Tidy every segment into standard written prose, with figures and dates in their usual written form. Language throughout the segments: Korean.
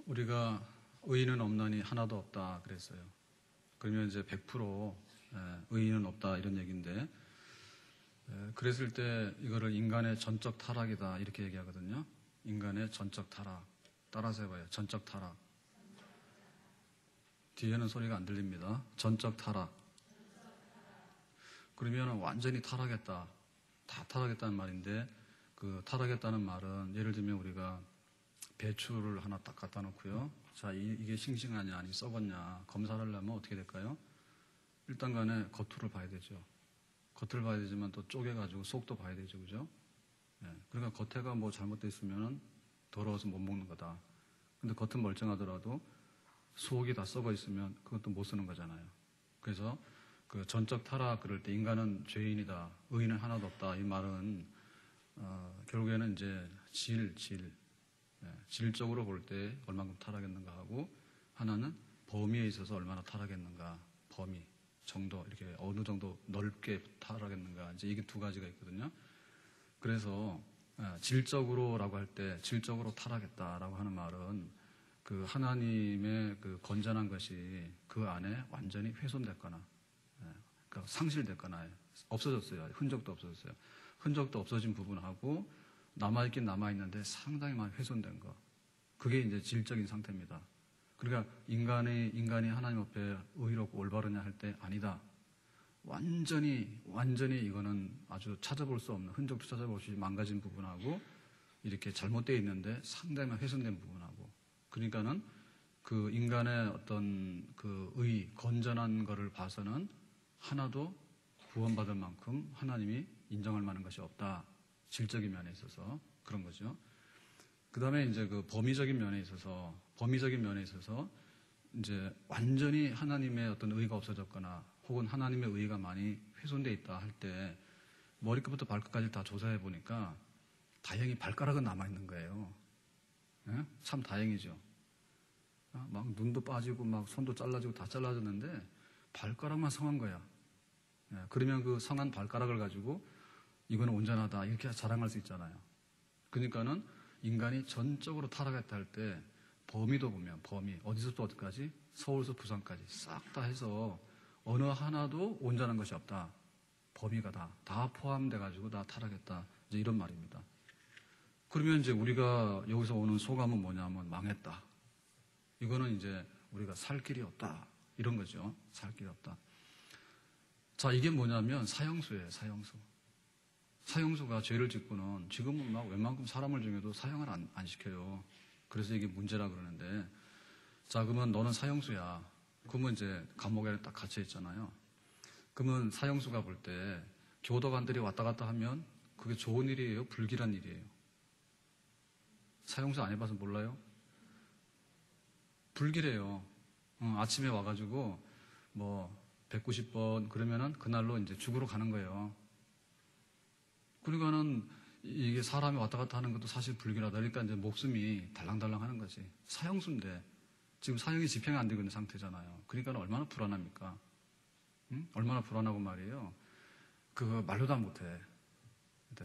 우리가 의인은 없나니 하나도 없다 그랬어요. 그러면 이제 100% 의인은 없다 이런 얘기인데, 그랬을 때 이거를 인간의 전적 타락이다 이렇게 얘기하거든요. 인간의 전적 타락. 따라서 해봐요. 전적 타락. 뒤에는 소리가 안 들립니다. 전적 타락. 그러면 완전히 타락했다. 다 타락했다는 말인데, 그 타락했다는 말은 예를 들면 우리가 배추를 하나 딱 갖다 놓고요. 자, 이게 싱싱하냐 아니 썩었냐 검사를 하려면 어떻게 될까요? 일단 간에 겉을 봐야 되죠. 겉을 봐야 되지만 또 쪼개가지고 속도 봐야 되죠. 그죠? 그러니까 겉에가 뭐 잘못되어 있으면 더러워서 못 먹는 거다. 근데 겉은 멀쩡하더라도 속이 다 썩어 있으면 그것도 못 쓰는 거잖아요. 그래서 그 전적 타락 그럴 때 인간은 죄인이다. 의인은 하나도 없다. 이 말은 결국에는 이제 질적으로 볼 때 얼마큼 타락했는가 하고, 하나는 범위에 있어서 얼마나 타락했는가, 범위, 정도, 이렇게 어느 정도 넓게 타락했는가, 이제 이게 두 가지가 있거든요. 그래서 질적으로라고 할 때 질적으로 타락했다라고 하는 말은 그 하나님의 그 건전한 것이 그 안에 완전히 훼손됐거나, 그러니까 상실됐거나 없어졌어요. 흔적도 없어졌어요. 흔적도 없어진 부분하고 남아있긴 남아있는데 상당히 많이 훼손된 거. 그게 이제 질적인 상태입니다. 그러니까 인간이 하나님 앞에 의롭고 올바르냐 할 때 아니다. 완전히 이거는 아주 찾아볼 수 없는, 흔적도 찾아볼 수 없이 망가진 부분하고 이렇게 잘못되어 있는데 상당히 훼손된 부분하고, 그러니까는 그 인간의 어떤 그 건전한 거를 봐서는 하나도 구원받을 만큼 하나님이 인정할 만한 것이 없다. 질적인 면에 있어서 그런 거죠. 그 다음에 이제 그 범위적인 면에 있어서 이제 완전히 하나님의 어떤 의가 없어졌거나 혹은 하나님의 의가 많이 훼손되어 있다 할 때 머리끝부터 발끝까지 다 조사해 보니까 다행히 발가락은 남아있는 거예요. 참 다행이죠. 막 눈도 빠지고 막 손도 잘라지고 다 잘라졌는데 발가락만 성한 거야. 그러면 그 성한 발가락을 가지고 이거는 온전하다 이렇게 자랑할 수 있잖아요. 그러니까는 인간이 전적으로 타락했다 할 때 범위도 보면 어디서부터 어디까지 서울에서 부산까지 싹 다 해서 어느 하나도 온전한 것이 없다. 범위가 다 포함돼 가지고 다 타락했다. 이제 이런 말입니다. 그러면 이제 우리가 여기서 오는 소감은 뭐냐면 망했다. 이거는 이제 우리가 살 길이 없다. 이런 거죠. 살 길이 없다. 자, 이게 뭐냐면 사형수예요. 사형수가 죄를 짓고는 지금은 막 웬만큼 사람을 중에도 사형을 안 시켜요. 그래서 이게 문제라 그러는데, 자, 그러면 너는 사형수야. 그러면 이제 감옥에 딱 갇혀 있잖아요. 그러면 사형수가 볼 때 교도관들이 왔다 갔다 하면 그게 좋은 일이에요? 불길한 일이에요? 사형수 안 해봐서 몰라요? 불길해요. 아침에 와가지고 뭐 190번 그러면은 그날로 이제 죽으러 가는 거예요. 그러니까는 이게 사람이 왔다 갔다 하는 것도 사실 불길하다. 그러니까 이제 목숨이 달랑달랑 하는 거지. 사형수인데 지금 사형이 집행이 안 되고 있는 상태잖아요. 그러니까 얼마나 불안합니까? 얼마나 불안하고 말이에요. 그 말로 다 못해.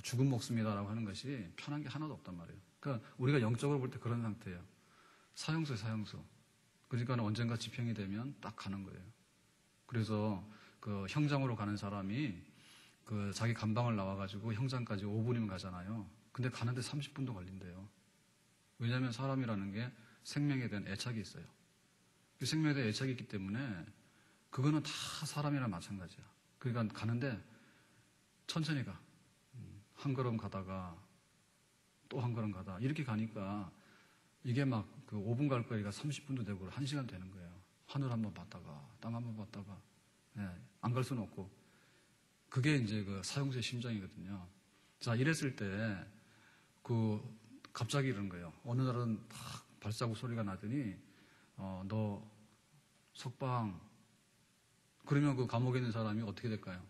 죽은 목숨이다라고 하는 것이 편한 게 하나도 없단 말이에요. 그러니까 우리가 영적으로 볼 때 그런 상태예요. 사형수예요, 사형수. 그러니까 언젠가 집행이 되면 딱 가는 거예요. 그래서 그 형장으로 가는 사람이 그 자기 감방을 나와가지고 형장까지 5분이면 가잖아요. 근데 가는데 30분도 걸린대요. 왜냐하면 사람이라는 게 생명에 대한 애착이 있어요. 그 생명에 대한 애착이 있기 때문에 그거는 다 사람이랑 마찬가지야. 그러니까 가는데 천천히 가. 한 걸음 가다가 또 한 걸음 가다 이렇게 가니까 이게 막 그 5분 갈 거리가 30분도 되고 1시간 되는 거예요. 하늘 한번 봤다가 땅 한번 봤다가 안 갈 수는 없고, 그게 이제 그 사형수의 심정이거든요. 자, 이랬을 때 그 갑자기 이런 거예요. 어느 날은 탁 발자국 소리가 나더니 너 석방. 그러면 그 감옥에 있는 사람이 어떻게 될까요?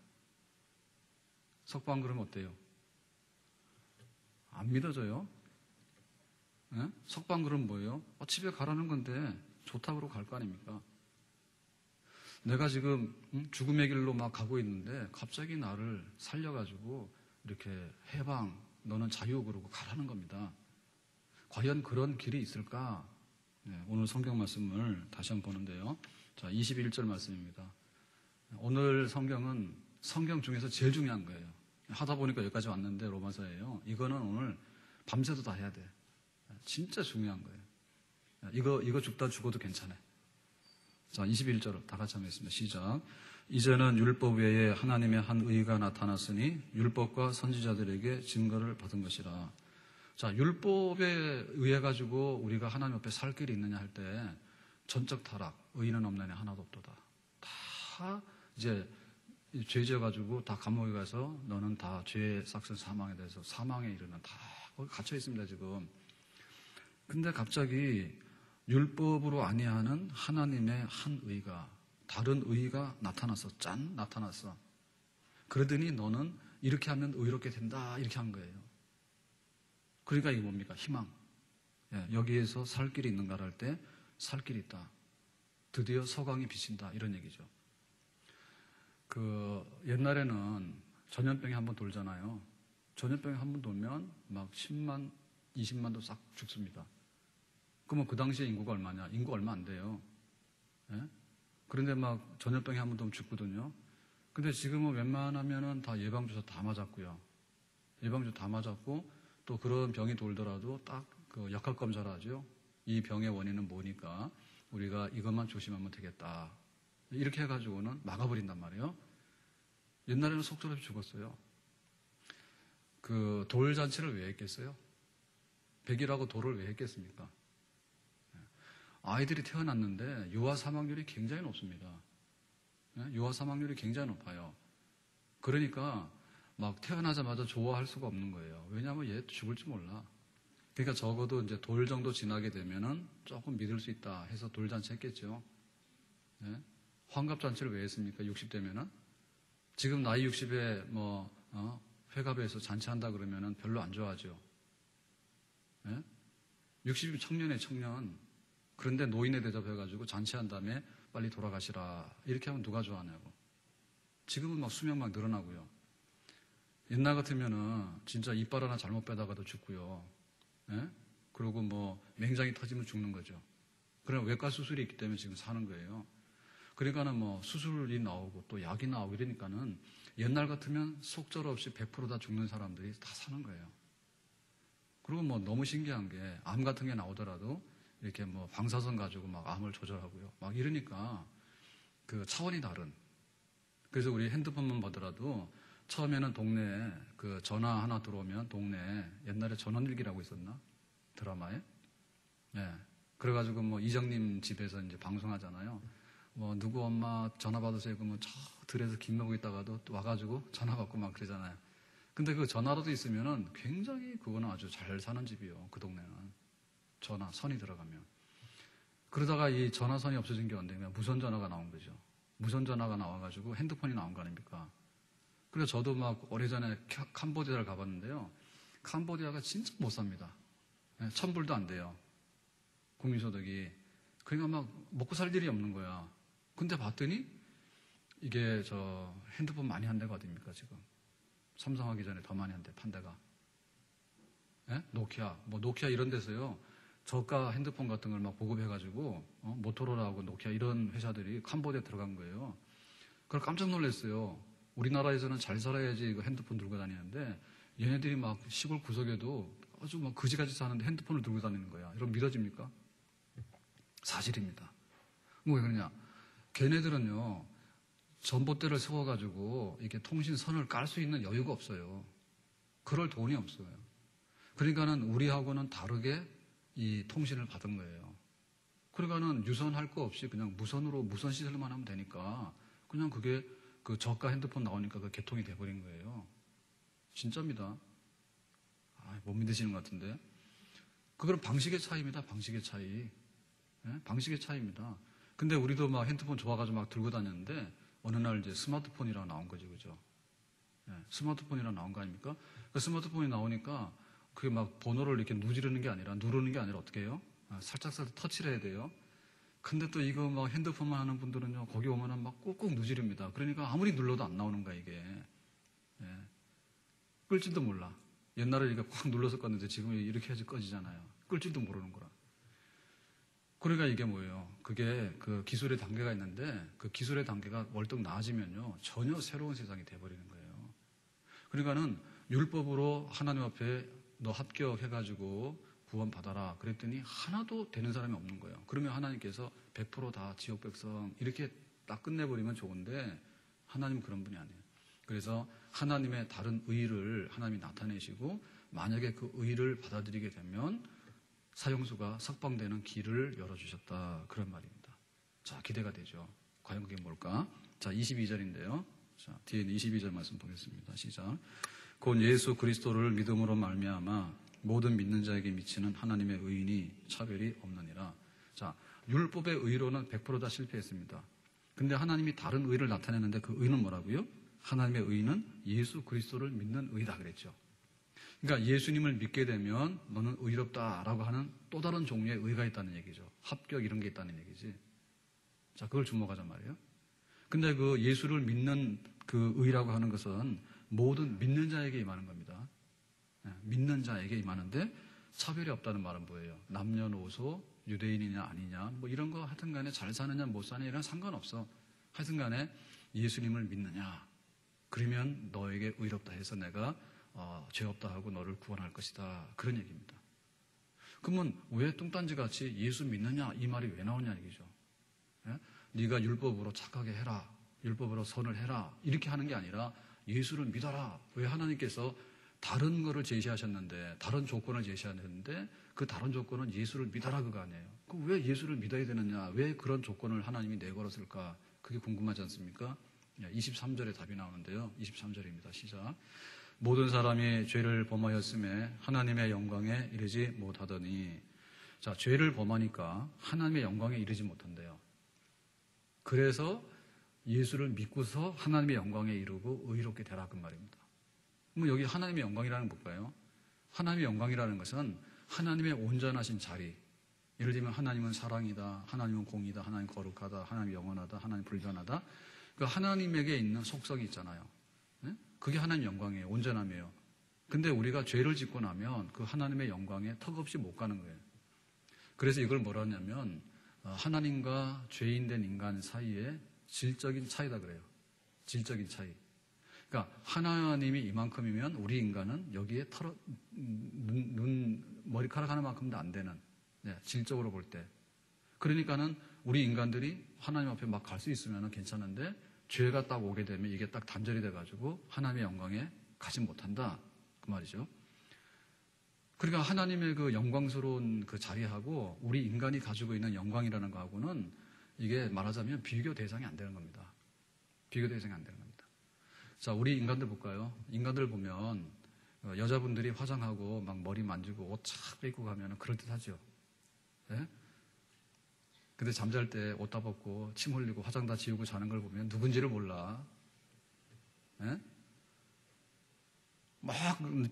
석방 그러면 어때요? 안 믿어져요? 석방 그러면 뭐예요? 집에 가라는 건데 좋다고 갈 거 아닙니까? 내가 지금 죽음의 길로 막 가고 있는데 갑자기 나를 살려가지고 이렇게 해방, 너는 자유 그러고 가라는 겁니다. 과연 그런 길이 있을까? 오늘 성경 말씀을 다시 한번 보는데요. 자, 21절 말씀입니다. 오늘 성경은 성경 중에서 제일 중요한 거예요. 하다 보니까 여기까지 왔는데 로마서예요. 이거는 오늘 밤새도 다 해야 돼. 진짜 중요한 거예요. 이거 죽다 죽어도 괜찮아요. 자, 21절 다 같이 한번 했습니다. 시작. 이제는 율법 외에 하나님의 한 의가 나타났으니 율법과 선지자들에게 증거를 받은 것이라. 자, 율법에 의해 가지고 우리가 하나님 앞에 살 길이 있느냐 할 때 전적 타락, 의는 없느냐 하나도 없도다. 다 이제 죄 지어 가지고 다 감옥에 가서 너는 다 죄의 삭슨 사망에 대해서 사망에 이르는 다 거기 갇혀 있습니다, 지금. 근데 갑자기 율법으로 아니하는 하나님의 한 의가, 다른 의가 나타났어. 짠, 나타났어. 그러더니 너는 이렇게 하면 의롭게 된다, 이렇게 한 거예요. 그러니까 이게 뭡니까? 희망. 여기에서 살 길이 있는가 할 때 살 길이 있다. 드디어 서광이 비친다, 이런 얘기죠. 옛날에는 전염병이 한번 돌잖아요. 전염병이 한번 돌면 막 10만, 20만도 싹 죽습니다. 그러면 그 당시에 인구가 얼마냐? 인구 얼마 안 돼요. 그런데 막 전염병이 한번 돌면 죽거든요. 근데 지금은 웬만하면은 다 예방주사 다 맞았고요. 예방주사 다 맞았고 또 그런 병이 돌더라도 딱 그 역학 검사를 하죠. 이 병의 원인은 뭐니까 우리가 이것만 조심하면 되겠다. 이렇게 해가지고는 막아버린단 말이에요. 옛날에는 속절없이 죽었어요. 그 돌잔치를 왜 했겠어요? 백일하고 돌을 왜 했겠습니까? 아이들이 태어났는데 유아 사망률이 굉장히 높습니다. 유아 사망률이 굉장히 높아요. 그러니까 막 태어나자마자 좋아할 수가 없는 거예요. 왜냐하면 얘 죽을지 몰라. 그러니까 적어도 이제 돌 정도 지나게 되면은 조금 믿을 수 있다 해서 돌잔치 했겠죠. 환갑잔치를 왜 했습니까? 60대면은? 지금 나이 60에 회갑에서 잔치한다 그러면은 별로 안 좋아하죠. 60이면 청년이에요, 청년. 그런데 노인에 대접해가지고 잔치한 다음에 빨리 돌아가시라. 이렇게 하면 누가 좋아하냐고. 지금은 막 수명 막 늘어나고요. 옛날 같으면은 진짜 이빨 하나 잘못 빼다가도 죽고요. 그리고 뭐 맹장이 터지면 죽는 거죠. 그럼 외과 수술이 있기 때문에 지금 사는 거예요. 그러니까는 뭐 수술이 나오고 또 약이 나오고 이러니까는 옛날 같으면 속절없이 100% 다 죽는 사람들이 다 사는 거예요. 그리고 뭐 너무 신기한 게 암 같은 게 나오더라도 이렇게 뭐 방사선 가지고 막 암을 조절하고요. 막 이러니까 그 차원이 다른. 그래서 우리 핸드폰만 보더라도 처음에는 동네에 그 전화 하나 들어오면 동네에 옛날에 전원일기라고 있었나? 드라마에? 그래가지고 뭐 이정님 집에서 이제 방송하잖아요. 뭐 누구 엄마 전화 받으세요. 그러면 저 들에서 김 먹고 있다가도 또 와가지고 전화 받고 막 그러잖아요. 근데 그 전화라도 있으면은 굉장히 그거는 아주 잘 사는 집이요. 그 동네는. 전화, 선이 들어가면. 그러다가 이 전화선이 없어진 게 언제냐? 무선전화가 나온 거죠. 무선전화가 나와가지고 핸드폰이 나온 거 아닙니까? 그래서 저도 막 오래전에 캄보디아를 가봤는데요. 캄보디아가 진짜 못 삽니다. 1,000불도 안 돼요. 국민소득이. 그러니까 막 먹고 살 일이 없는 거야. 근데 봤더니 이게 저 핸드폰 많이 한 데가 어딥니까 지금? 삼성하기 전에 더 많이 한 데, 판 데가. 노키아. 뭐 노키아 이런 데서요. 저가 핸드폰 같은 걸 막 보급해가지고 모토로라하고 노키아 이런 회사들이 캄보디아에 들어간 거예요. 그걸 깜짝 놀랐어요. 우리나라에서는 잘 살아야지 이거 핸드폰 들고 다니는데 얘네들이 막 시골 구석에도 아주 막 그지같이 사는데 핸드폰을 들고 다니는 거야. 이러면 믿어집니까? 사실입니다. 왜 그러냐? 걔네들은요 전봇대를 세워가지고 이렇게 통신선을 깔 수 있는 여유가 없어요. 그럴 돈이 없어요. 그러니까는 우리하고는 다르게 이 통신을 받은 거예요. 그러니까는 유선할 거 없이 그냥 무선으로 무선 시설만 하면 되니까 그냥 그게 그 저가 핸드폰 나오니까 그 개통이 돼버린 거예요. 진짜입니다. 못 믿으시는 것 같은데. 그건 방식의 차이입니다. 방식의 차이. 방식의 차이입니다. 근데 우리도 막 핸드폰 좋아가지고 막 들고 다녔는데 어느 날 이제 스마트폰이라고 나온 거죠, 그죠? 스마트폰이라고 나온 거 아닙니까? 그 스마트폰이 나오니까 그게 막 번호를 이렇게 누르는 게 아니라 어떻게 해요? 살짝 터치를 해야 돼요. 근데 또 이거 막 핸드폰만 하는 분들은요, 거기 오면은 막 꾹꾹 누지릅니다. 그러니까 아무리 눌러도 안 나오는 거야, 이게. 끌지도 몰라. 옛날에 이렇게 꽉 눌러서 껐는데 지금 이렇게 해야지 꺼지잖아요. 끌지도 모르는 거라. 그러니까 이게 뭐예요? 그게 그 기술의 단계가 있는데 그 기술의 단계가 월등 나아지면요. 전혀 새로운 세상이 돼버리는 거예요. 그러니까는 율법으로 하나님 앞에 너 합격해가지고 구원 받아라. 그랬더니 하나도 되는 사람이 없는 거예요. 그러면 하나님께서 100%다 지옥 백성 이렇게 딱 끝내버리면 좋은데 하나님은 그런 분이 아니에요. 그래서 하나님의 다른 의를 하나님이 나타내시고 만약에 그 의를 받아들이게 되면 사형수가 석방되는 길을 열어주셨다. 그런 말입니다. 자, 기대가 되죠. 과연 그게 뭘까? 자, 22절인데요. 자, 뒤에 22절 말씀 보겠습니다. 시작. 곧 예수 그리스도를 믿음으로 말미암아 모든 믿는 자에게 미치는 하나님의 의인이 차별이 없느니라. 자, 율법의 의로는 100% 다 실패했습니다. 근데 하나님이 다른 의를 나타내는데 그 의는 뭐라고요? 하나님의 의는 예수 그리스도를 믿는 의다 그랬죠. 그러니까 예수님을 믿게 되면 너는 의롭다라고 하는 또 다른 종류의 의가 있다는 얘기죠. 합격 이런 게 있다는 얘기지. 자, 그걸 주목하자 말이에요. 근데 그 예수를 믿는 그 의라고 하는 것은 모든 믿는 자에게 임하는 겁니다. 믿는 자에게 임하는데 차별이 없다는 말은 뭐예요? 남녀노소, 유대인이냐 아니냐 뭐 이런 거 하여튼 간에 잘 사느냐 못 사느냐 이런 상관없어. 하여튼 간에 예수님을 믿느냐 그러면 너에게 의롭다 해서 내가 죄 없다 하고 너를 구원할 것이다. 그런 얘기입니다. 그러면 왜 뚱딴지같이 예수 믿느냐 이 말이 왜 나오냐 얘기죠. 예? 네가 율법으로 착하게 해라. 율법으로 선을 해라. 이렇게 하는 게 아니라 예수를 믿어라. 왜 하나님께서 다른 거를 제시하셨는데 다른 조건을 제시하셨는데 그 다른 조건은 예수를 믿어라 그거 아니에요. 그럼 왜 예수를 믿어야 되느냐? 왜 그런 조건을 하나님이 내걸었을까? 그게 궁금하지 않습니까? 23절에 답이 나오는데요. 23절입니다. 시작. 모든 사람이 죄를 범하였음에 하나님의 영광에 이르지 못하더니 자, 죄를 범하니까 하나님의 영광에 이르지 못한대요. 그래서 예수를 믿고서 하나님의 영광에 이르고 의롭게 되라 그 말입니다. 그럼 여기 하나님의 영광이라는 건 뭘까요? 하나님의 영광이라는 것은 하나님의 온전하신 자리. 예를 들면 하나님은 사랑이다, 하나님은 공의다, 하나님 거룩하다, 하나님 영원하다, 하나님 불변하다. 그 하나님에게 있는 속성이 있잖아요. 그게 하나님 영광이에요. 온전함이에요. 근데 우리가 죄를 짓고 나면 그 하나님의 영광에 턱없이 못 가는 거예요. 그래서 이걸 뭐라 하냐면 하나님과 죄인된 인간 사이에 질적인 차이다 그래요. 질적인 차이. 그러니까 하나님이 이만큼이면 우리 인간은 여기에 머리카락 하나만큼도 안 되는 질적으로 볼 때. 그러니까는 우리 인간들이 하나님 앞에 막 갈 수 있으면 괜찮은데 죄가 딱 오게 되면 이게 딱 단절이 돼가지고 하나님의 영광에 가지 못한다. 그 말이죠. 그러니까 하나님의 그 영광스러운 그 자리하고 우리 인간이 가지고 있는 영광이라는 거하고는 이게 말하자면 비교 대상이 안 되는 겁니다. 비교 대상이 안 되는 겁니다. 자, 우리 인간들 볼까요? 인간들 보면 여자분들이 화장하고 막 머리 만지고 옷 착 입고 가면 그럴듯하죠. 예? 근데 잠잘 때 옷 다 벗고 침 흘리고 화장 다 지우고 자는 걸 보면 누군지를 몰라. 예? 막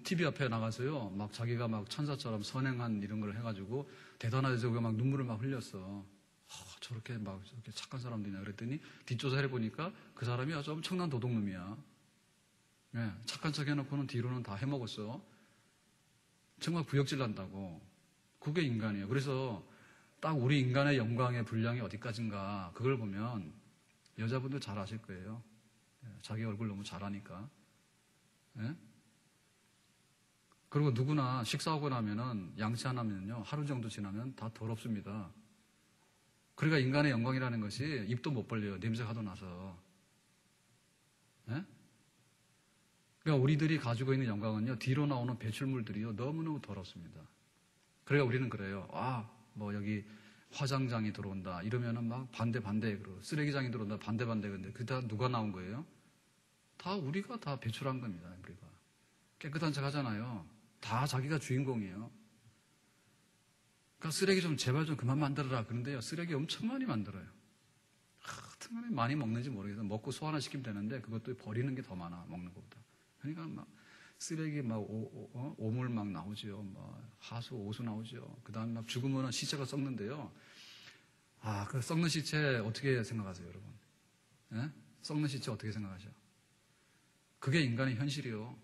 TV 앞에 나가서요. 막 자기가 막 천사처럼 선행한 이런 걸 해가지고 대단하죠. 막 눈물을 막 흘렸어. 저렇게 착한 사람들이냐 그랬더니 뒷조사 해보니까 그 사람이 아주 엄청난 도둑놈이야. 예, 착한 척 해놓고는 뒤로는 다 해먹었어. 정말 구역질 난다고. 그게 인간이에요. 그래서 딱 우리 인간의 영광의 분량이 어디까지인가 그걸 보면 여자분들 잘 아실 거예요. 자기 얼굴 너무 잘하니까. 예? 그리고 누구나 식사하고 나면은 양치 안 하면요 하루 정도 지나면 다 더럽습니다. 그러니까 인간의 영광이라는 것이 입도 못 벌려요. 냄새가 하도 나서. 예? 그러니까 우리들이 가지고 있는 영광은요 뒤로 나오는 배출물들이요 너무너무 더럽습니다. 그러니까 우리는 그래요. 여기 화장장이 들어온다 이러면은 막 반대 그러고 쓰레기장이 들어온다 반대 근데 그 다 누가 나온 거예요? 다 우리가 다 배출한 겁니다. 우리가 깨끗한 척 하잖아요. 다 자기가 주인공이에요. 그러니까 쓰레기 좀 제발 좀 그만 만들어라 그런데요 쓰레기 엄청 많이 만들어요. 하여튼 많이 먹는지 모르겠어요. 먹고 소화나 시키면 되는데 그것도 버리는 게 더 많아 먹는 것보다. 그러니까 막 쓰레기 막 오물 막 나오죠. 막 하수 오수 나오죠. 그다음에 막 죽으면 시체가 썩는데요. 그 썩는 시체 어떻게 생각하세요, 여러분? 예? 썩는 시체 어떻게 생각하셔? 그게 인간의 현실이요.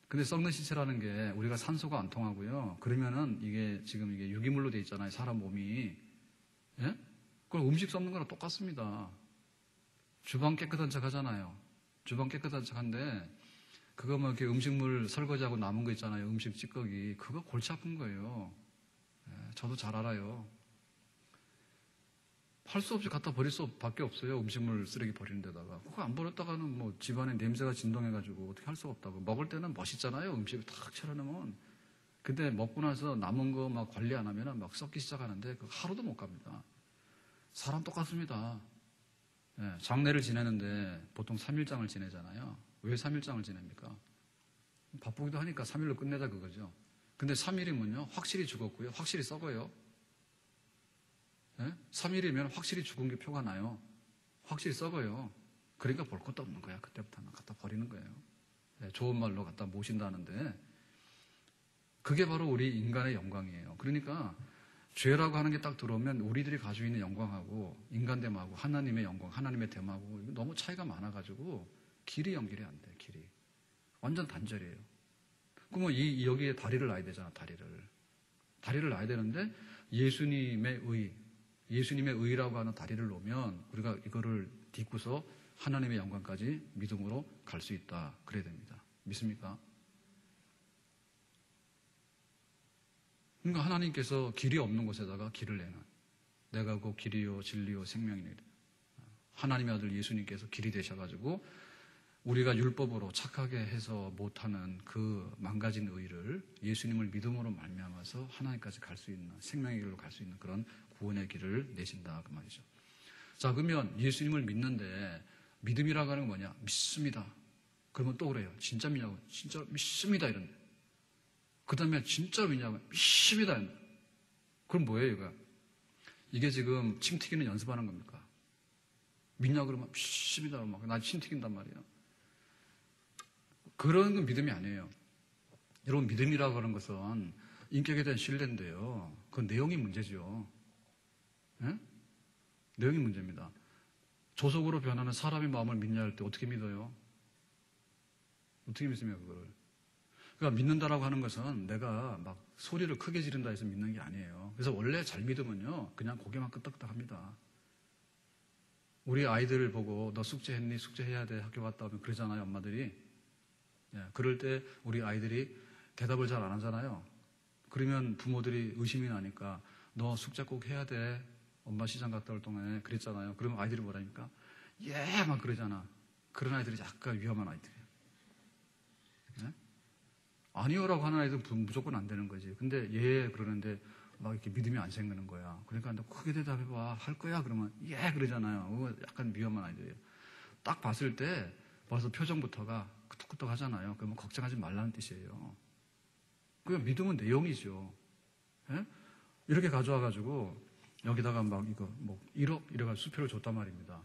근데 썩는 시체라는 게 우리가 산소가 안 통하고요. 그러면은 이게 지금 이게 유기물로 돼 있잖아요. 사람 몸이. 예? 그럼 음식 썩는 거랑 똑같습니다. 주방 깨끗한 척 하잖아요. 주방 깨끗한 척 한데, 그거 뭐 이렇게 음식물 설거지하고 남은 거 있잖아요. 음식 찌꺼기. 그거 골치 아픈 거예요. 예, 저도 잘 알아요. 할 수 없이 갖다 버릴 수 밖에 없어요. 음식물 쓰레기 버리는 데다가. 그거 안 버렸다가는 뭐 집안에 냄새가 진동해가지고 어떻게 할 수가 없다고. 먹을 때는 멋있잖아요. 음식을 탁 차려놓으면. 근데 먹고 나서 남은 거 막 관리 안 하면 막 썩기 시작하는데 그 하루도 못 갑니다. 사람 똑같습니다. 예, 장례를 지내는데 보통 3일장을 지내잖아요. 왜 3일장을 지냅니까? 바쁘기도 하니까 3일로 끝내자 그거죠. 근데 3일이면요. 확실히 죽었고요. 확실히 썩어요. 예? 3일이면 확실히 죽은 게 표가 나요. 확실히 썩어요. 그러니까 볼 것도 없는 거야. 그때부터는 갖다 버리는 거예요. 예, 좋은 말로 갖다 모신다는데 그게 바로 우리 인간의 영광이에요. 그러니까 죄라고 하는 게 딱 들어오면 우리들이 가지고 있는 영광하고 인간됨하고 하나님의 영광, 하나님의 됨하고 너무 차이가 많아가지고 길이 연결이 안 돼. 길이. 완전 단절이에요. 그러면 여기에 다리를 놔야 되잖아. 다리를 놔야 되는데 예수님의 의라고 하는 다리를 놓으면 우리가 이거를 딛고서 하나님의 영광까지 믿음으로 갈 수 있다. 그래야 됩니다. 믿습니까? 그러니까 하나님께서 길이 없는 곳에다가 길을 내는, 내가 그 길이요 진리요 생명이니 하나님의 아들 예수님께서 길이 되셔가지고 우리가 율법으로 착하게 해서 못하는 그 망가진 의를 예수님을 믿음으로 말미암아서 하나님까지 갈 수 있는, 생명의 길로 갈 수 있는 그런 구원의 길을 내신다 그 말이죠. 자, 그러면 예수님을 믿는데 믿음이라고 하는 건 뭐냐? 믿습니다. 그러면 또 그래요. 진짜 믿냐고? 진짜 믿습니다 이런데. 그 다음에 진짜 믿냐고? 믿습니다. 그럼 뭐예요 이거? 이게 지금 침 튀기는 연습하는 겁니까? 믿냐고 그러면 믿습니다. 나 침 튀긴단 말이에요. 그런 건 믿음이 아니에요. 여러분, 믿음이라고 하는 것은 인격에 대한 신뢰인데요. 그건 내용이 문제죠. 예? 내용이 문제입니다. 조속으로 변하는 사람의 마음을 믿냐 할 때 어떻게 믿어요? 어떻게 믿습니까, 그걸? 그러니까 믿는다라고 하는 것은 내가 막 소리를 크게 지른다 해서 믿는 게 아니에요. 그래서 원래 잘 믿으면요, 그냥 고개만 끄덕끄덕 합니다. 우리 아이들을 보고 너 숙제했니? 숙제해야 돼. 학교 갔다 오면 그러잖아요, 엄마들이. 예, 그럴 때 우리 아이들이 대답을 잘 안 하잖아요. 그러면 부모들이 의심이 나니까 너 숙제 꼭 해야 돼. 엄마 시장 갔다 올 동안에 그랬잖아요. 그러면 아이들이 뭐라니까? 예! 막 그러잖아. 그런 아이들이 약간 위험한 아이들이에요. 예? 아니요라고 하는 아이들은 무조건 안 되는 거지. 근데 예 그러는데 막 이렇게 믿음이 안 생기는 거야. 그러니까 너 크게 대답해봐. 할 거야? 그러면 예 그러잖아요. 그거 약간 위험한 아이들이에요. 딱 봤을 때 벌써 표정부터가 끄덕끄덕 하잖아요. 그러면 걱정하지 말라는 뜻이에요. 그 믿음은 내용이죠. 예? 이렇게 가져와가지고 여기다가 막 이거 뭐 1억 이래가지고 수표를 줬단 말입니다.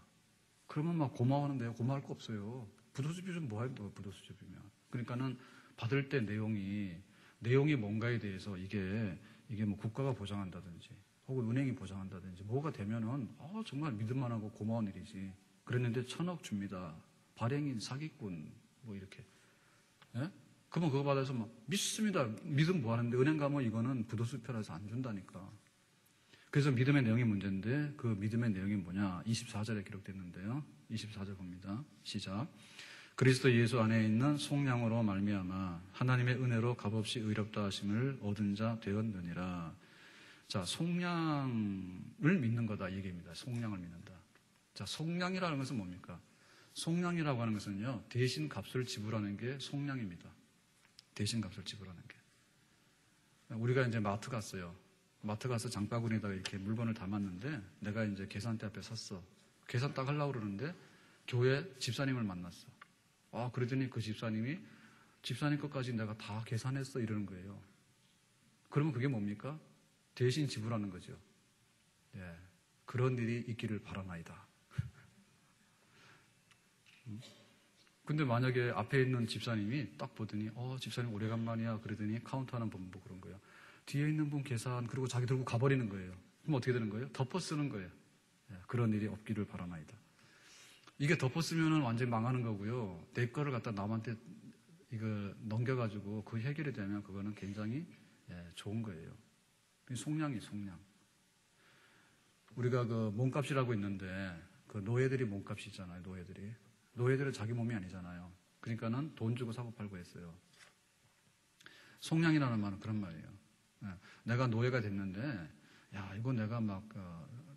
그러면 막 고마워하는데요. 고마울 거 없어요. 부도수표는 뭐 할 거예요, 부도수표면. 그러니까는 받을 때 내용이 뭔가에 대해서 이게 뭐 국가가 보장한다든지 혹은 은행이 보장한다든지 뭐가 되면은 정말 믿음만 하고 고마운 일이지. 그랬는데 1,000억 줍니다. 발행인 사기꾼 뭐 이렇게. 예? 그러면 그거 받아서 막 믿습니다. 믿음 뭐 하는데 은행 가면 이거는 부도수표라서 안 준다니까. 그래서 믿음의 내용이 문제인데 그 믿음의 내용이 뭐냐? 24절에 기록됐는데요. 24절 봅니다. 시작. 그리스도 예수 안에 있는 속량으로 말미암아 하나님의 은혜로 값없이 의롭다 하심을 얻은 자 되었느니라. 자, 속량을 믿는 거다 얘기입니다. 속량을 믿는다. 자, 속량이라는 것은 뭡니까? 속량이라고 하는 것은요, 대신 값을 지불하는 게 속량입니다. 대신 값을 지불하는 게. 우리가 이제 마트 갔어요. 마트 가서 장바구니에다가 이렇게 물건을 담았는데 내가 이제 계산대 앞에 섰어. 계산 딱 하려고 그러는데 교회 집사님을 만났어. 그러더니 그 집사님이 집사님 것까지 내가 다 계산했어 이러는 거예요. 그러면 그게 뭡니까? 대신 지불하는 거죠. 예, 그런 일이 있기를 바라나이다. 근데 만약에 앞에 있는 집사님이 딱 보더니 집사님 오래간만이야 그러더니 카운터하는 분 보고 그런 거예요. 뒤에 있는 분 계산 그리고 자기 들고 가버리는 거예요. 그럼 어떻게 되는 거예요? 덮어 쓰는 거예요. 예, 그런 일이 없기를 바라나이다. 이게 덮어 쓰면은 완전히 망하는 거고요. 내 거를 갖다 남한테 이거 넘겨가지고 그 해결이 되면 그거는 굉장히 좋은 거예요. 속량이 속량. 우리가 그 몸값이라고 있는데 그 노예들이 몸값이 있잖아요. 노예들은 자기 몸이 아니잖아요. 그러니까는 돈 주고 사고 팔고 했어요. 속량이라는 말은 그런 말이에요. 내가 노예가 됐는데 야 이거 내가 막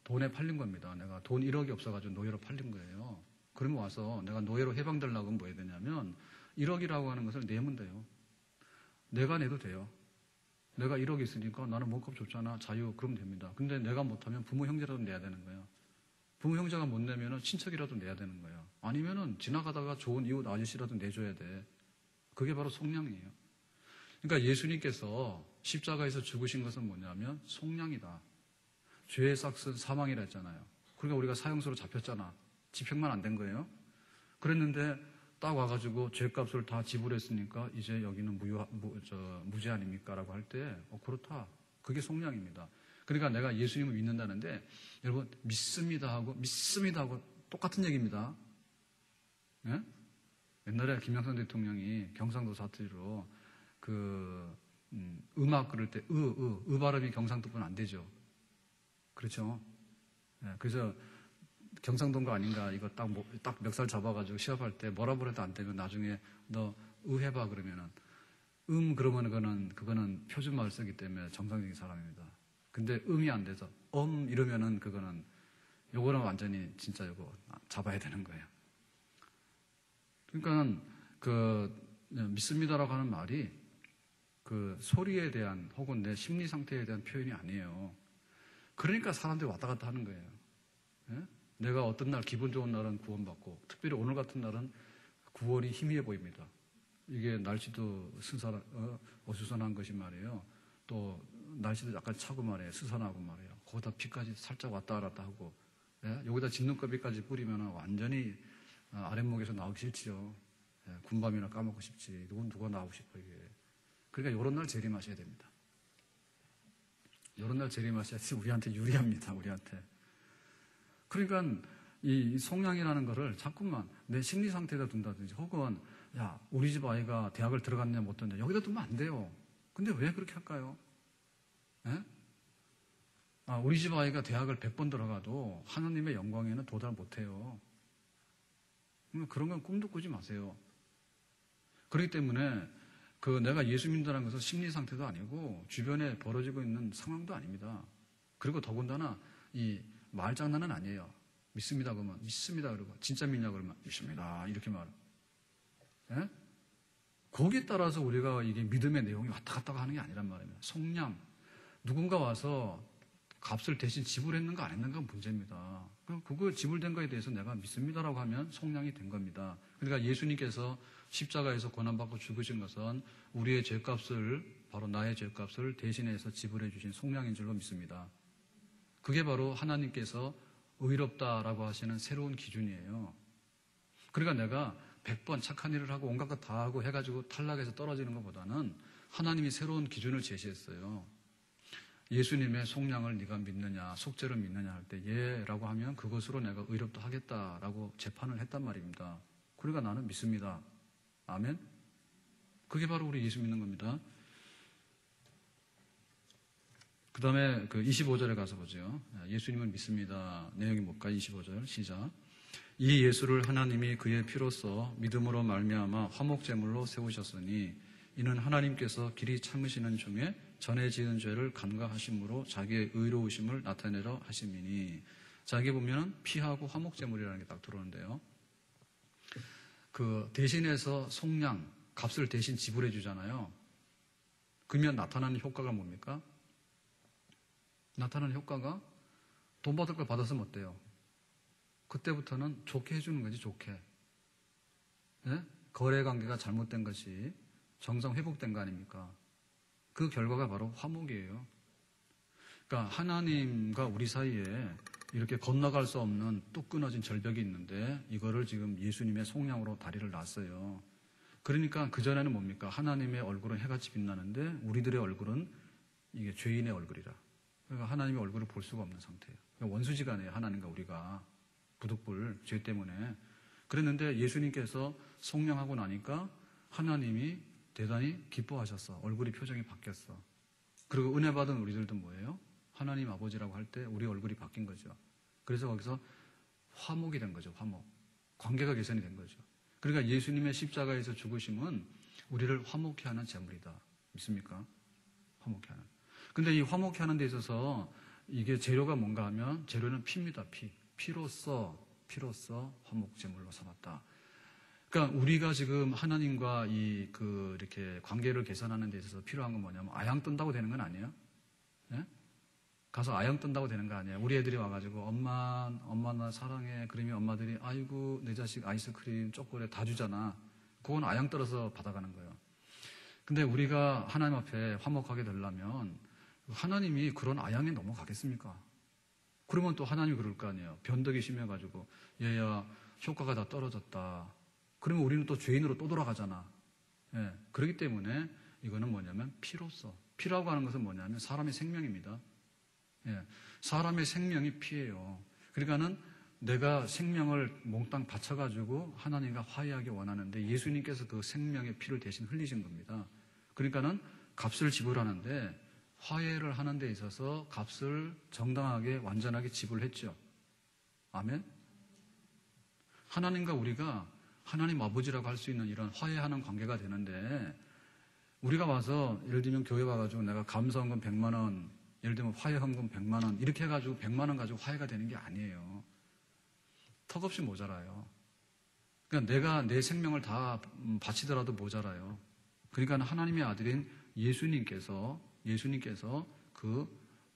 돈에 팔린 겁니다. 내가 돈 1억이 없어가지고 노예로 팔린 거예요. 그러면 와서 내가 노예로 해방되려고 하면 뭐 해야 되냐면 1억이라고 하는 것을 내면 돼요. 내가 내도 돼요. 내가 1억 있으니까 나는 몸값 줬잖아. 자유. 그러면 됩니다. 근데 내가 못하면 부모 형제라도 내야 되는 거예요. 부모 형제가 못 내면은 친척이라도 내야 되는 거예요. 아니면은 지나가다가 좋은 이웃 아저씨라도 내줘야 돼. 그게 바로 속량이에요. 그러니까 예수님께서 십자가에서 죽으신 것은 뭐냐면 속량이다. 죄의 삭은 사망이라 했잖아요. 그러니까 우리가 사형수로 잡혔잖아. 집행만 안 된 거예요. 그랬는데 딱 와가지고 죄값을 다 지불했으니까 이제 여기는 무죄 아닙니까? 라고 할 때 그렇다. 그게 속량입니다. 그러니까 내가 예수님을 믿는다는데 여러분 믿습니다 하고 똑같은 얘기입니다. 예? 옛날에 김영삼 대통령이 경상도 사투리로 음악 그럴 때 발음이 경상도분 안 되죠. 그렇죠? 예, 그래서 경상도인가 아닌가 이거 딱 멱살 잡아가지고 시합할 때 뭐라 그래도 안 되면 나중에 너 해봐 그러면은 그러면 그거는 표준말을 쓰기 때문에 정상적인 사람입니다. 근데 음이 안 돼서 이러면은 요거는 완전히 진짜 요거 잡아야 되는 거예요. 그러니까 믿습니다라고 하는 말이 그 소리에 대한 혹은 내 심리 상태에 대한 표현이 아니에요. 그러니까 사람들이 왔다 갔다 하는 거예요. 예? 내가 어떤 날 기분 좋은 날은 구원받고 특별히 오늘 같은 날은 구원이 희미해 보입니다. 이게 날씨도 어수선한 것이 말이에요. 또 날씨도 약간 차고 말이에요. 스산하고 말이에요. 거기다 비까지 살짝 왔다 갔다 하고 예? 여기다 진눈꺼비까지 뿌리면 완전히 아랫목에서 나오기 싫지요. 예? 군밤이나 까먹고 싶지. 누가 나오고 싶어 이게. 그러니까 이런 날 재림하셔야 됩니다. 이런 날 재림하셔야지 우리한테 유리합니다. 우리한테. 그러니까 이 속량이라는 거를 자꾸만 내 심리 상태에다 둔다든지 혹은 야 우리 집 아이가 대학을 들어갔냐 못 들었냐 여기다 두면 안 돼요. 근데 왜 그렇게 할까요? 예? 우리 집 아이가 대학을 100번 들어가도 하나님의 영광에는 도달 못해요. 그런 건 꿈도 꾸지 마세요. 그렇기 때문에 내가 예수 믿는다는 것은 심리 상태도 아니고 주변에 벌어지고 있는 상황도 아닙니다. 그리고 더군다나 이 말장난은 아니에요. 믿습니다 그러면 믿습니다 그러고 진짜 믿냐 그러면 믿습니다 이렇게 말해요. 예? 거기에 따라서 우리가 이게 믿음의 내용이 왔다 갔다 하는 게 아니란 말입니다. 속량. 누군가 와서 값을 대신 지불했는가 안 했는가 문제입니다. 그거 지불된 거에 대해서 내가 믿습니다라고 하면 속량이 된 겁니다. 그러니까 예수님께서 십자가에서 고난받고 죽으신 것은 우리의 죄값을 바로 나의 죄값을 대신해서 지불해 주신 속량인 줄로 믿습니다. 그게 바로 하나님께서 의롭다라고 하시는 새로운 기준이에요. 그러니까 내가 100번 착한 일을 하고 온갖 것 다 하고 해가지고 탈락해서 떨어지는 것보다는 하나님이 새로운 기준을 제시했어요. 예수님의 속량을 네가 믿느냐, 속죄를 믿느냐 할 때 예라고 하면 그것으로 내가 의롭다 하겠다라고 재판을 했단 말입니다. 그러니까 나는 믿습니다. 아멘? 그게 바로 우리 예수 믿는 겁니다. 그 다음에 25절에 가서 보죠. 예수님을 믿습니다. 내용이 뭘까? 25절 시작. 이 예수를 하나님이 그의 피로써 믿음으로 말미암아 화목제물로 세우셨으니 이는 하나님께서 길이 참으시는 중에 전에 지은 죄를 간과하심으로 자기의 의로우심을 나타내려 하심이니. 자, 여기 보면 피하고 화목제물이라는 게 딱 들어오는데요. 대신해서 속량, 값을 대신 지불해 주잖아요. 그러면 나타나는 효과가 뭡니까? 나타나는 효과가 돈 받을 걸 받았으면 어때요? 그때부터는 좋게 해주는 거지, 좋게. 네? 거래 관계가 잘못된 것이 정상 회복된 거 아닙니까? 그 결과가 바로 화목이에요. 그러니까 하나님과 우리 사이에 이렇게 건너갈 수 없는 뚝 끊어진 절벽이 있는데 이거를 지금 예수님의 속량으로 다리를 놨어요. 그러니까 그전에는 뭡니까? 하나님의 얼굴은 해같이 빛나는데 우리들의 얼굴은 이게 죄인의 얼굴이라. 그러니까 하나님의 얼굴을 볼 수가 없는 상태예요. 그러니까 원수지간이에요. 하나님과 우리가. 부득불, 죄 때문에. 그랬는데 예수님께서 속량하고 나니까 하나님이 대단히 기뻐하셨어. 얼굴이 표정이 바뀌었어. 그리고 은혜 받은 우리들도 뭐예요? 하나님 아버지라고 할 때 우리 얼굴이 바뀐 거죠. 그래서 거기서 화목이 된 거죠. 화목. 관계가 개선이 된 거죠. 그러니까 예수님의 십자가에서 죽으심은 우리를 화목케 하는 제물이다. 믿습니까? 화목케 하는. 근데 이 화목케 하는 데 있어서 이게 재료가 뭔가 하면 재료는 피입니다. 피로써 화목 제물로 삼았다. 그러니까 우리가 지금 하나님과 이렇게 관계를 개선하는 데 있어서 필요한 건 뭐냐면 아양 뜬다고 되는 건 아니에요. 네? 가서 아양 뜬다고 되는 거 아니에요. 우리 애들이 와가지고 엄마 나 사랑해. 그러면 엄마들이 아이고 내 자식 아이스크림 초콜릿 다 주잖아. 그건 아양 떨어서 받아가는 거예요. 근데 우리가 하나님 앞에 화목하게 되려면 하나님이 그런 아양에 넘어가겠습니까? 그러면 또 하나님이 그럴 거 아니에요. 변덕이 심해가지고 얘야 효과가 다 떨어졌다. 그러면 우리는 또 죄인으로 또 돌아가잖아. 예, 그렇기 때문에 이거는 뭐냐면 피라고 하는 것은 뭐냐면 사람의 생명입니다. 예, 사람의 생명이 피예요. 그러니까는 내가 생명을 몽땅 바쳐가지고 하나님과 화해하기 원하는데 예수님께서 그 생명의 피를 대신 흘리신 겁니다. 그러니까는 값을 지불하는데 화해를 하는 데 있어서 값을 정당하게 완전하게 지불했죠. 아멘? 하나님과 우리가 하나님 아버지라고 할 수 있는 이런 화해하는 관계가 되는데 우리가 와서 예를 들면 교회 와가지고 내가 감사헌금 100만 원 예를 들면 화해헌금 100만 원 이렇게 해가지고 100만 원 가지고 화해가 되는 게 아니에요. 턱없이 모자라요. 그러니까 내가 내 생명을 다 바치더라도 모자라요. 그러니까 하나님의 아들인 예수님께서 그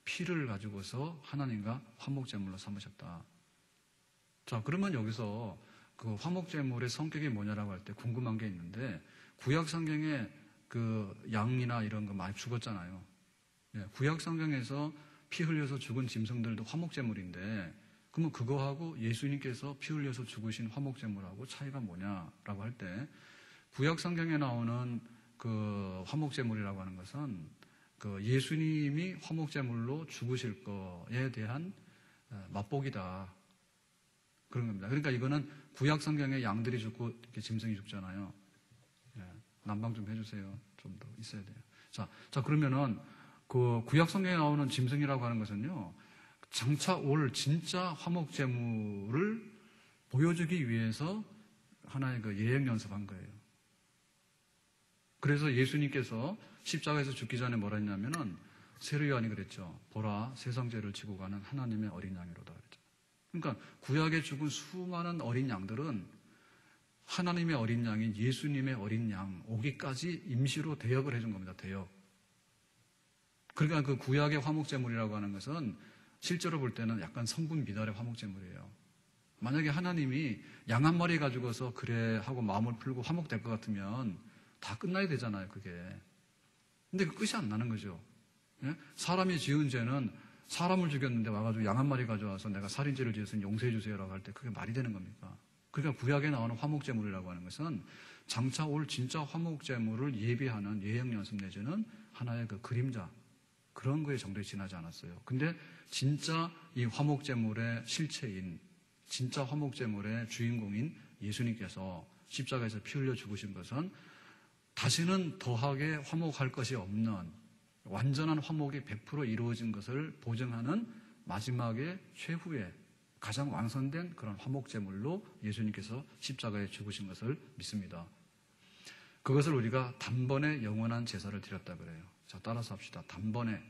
피를 가지고서 하나님과 화목제물로 삼으셨다. 자, 그러면 여기서 그 화목제물의 성격이 뭐냐라고 할 때 궁금한 게 있는데 구약 성경에 그 양이나 이런 거 많이 죽었잖아요. 구약 성경에서 피 흘려서 죽은 짐승들도 화목제물인데 그러면 그거하고 예수님께서 피 흘려서 죽으신 화목제물하고 차이가 뭐냐라고 할 때 구약 성경에 나오는 그 화목제물이라고 하는 것은 그 예수님이 화목제물로 죽으실 거에 대한 맛보기다. 그런 겁니다. 그러니까 이거는 구약 성경에 양들이 죽고 이렇게 짐승이 죽잖아요. 난방 좀 해주세요. 좀 더 있어야 돼요. 자 그러면은 그 구약 성경에 나오는 짐승이라고 하는 것은요, 장차 올 진짜 화목제물을 보여주기 위해서 하나의 그 예행 연습한 거예요. 그래서 예수님께서 십자가에서 죽기 전에 뭐라 했냐면은 세례 요한이 그랬죠. 보라, 세상 죄를 지고 가는 하나님의 어린 양이로다 그랬죠. 그러니까 구약에 죽은 수많은 어린 양들은 하나님의 어린 양인 예수님의 어린 양 오기까지 임시로 대역을 해준 겁니다. 대역. 그러니까 그 구약의 화목제물이라고 하는 것은 실제로 볼 때는 약간 성분 미달의 화목제물이에요. 만약에 하나님이 양 한 마리 가지고서 그래 하고 마음을 풀고 화목될 것 같으면 다 끝나야 되잖아요, 그게. 근데 그 끝이 안 나는 거죠. 예? 사람이 지은 죄는 사람을 죽였는데 와가지고 양 한 마리 가져와서 내가 살인죄를 지었으니 용서해 주세요라고 할 때 그게 말이 되는 겁니까? 그러니까 구약에 나오는 화목제물이라고 하는 것은 장차 올 진짜 화목제물을 예비하는 예행 연습 내지는 하나의 그 그림자 그런 거에 정도에 지나지 않았어요. 근데 진짜 이 화목제물의 실체인 진짜 화목제물의 주인공인 예수님께서 십자가에서 피 흘려 죽으신 것은 다시는 더하게 화목할 것이 없는 완전한 화목이 100% 이루어진 것을 보증하는 마지막에 최후의 가장 완성된 그런 화목제물로 예수님께서 십자가에 죽으신 것을 믿습니다. 그것을 우리가 단번에 영원한 제사를 드렸다 그래요. 자, 따라서 합시다. 단번에.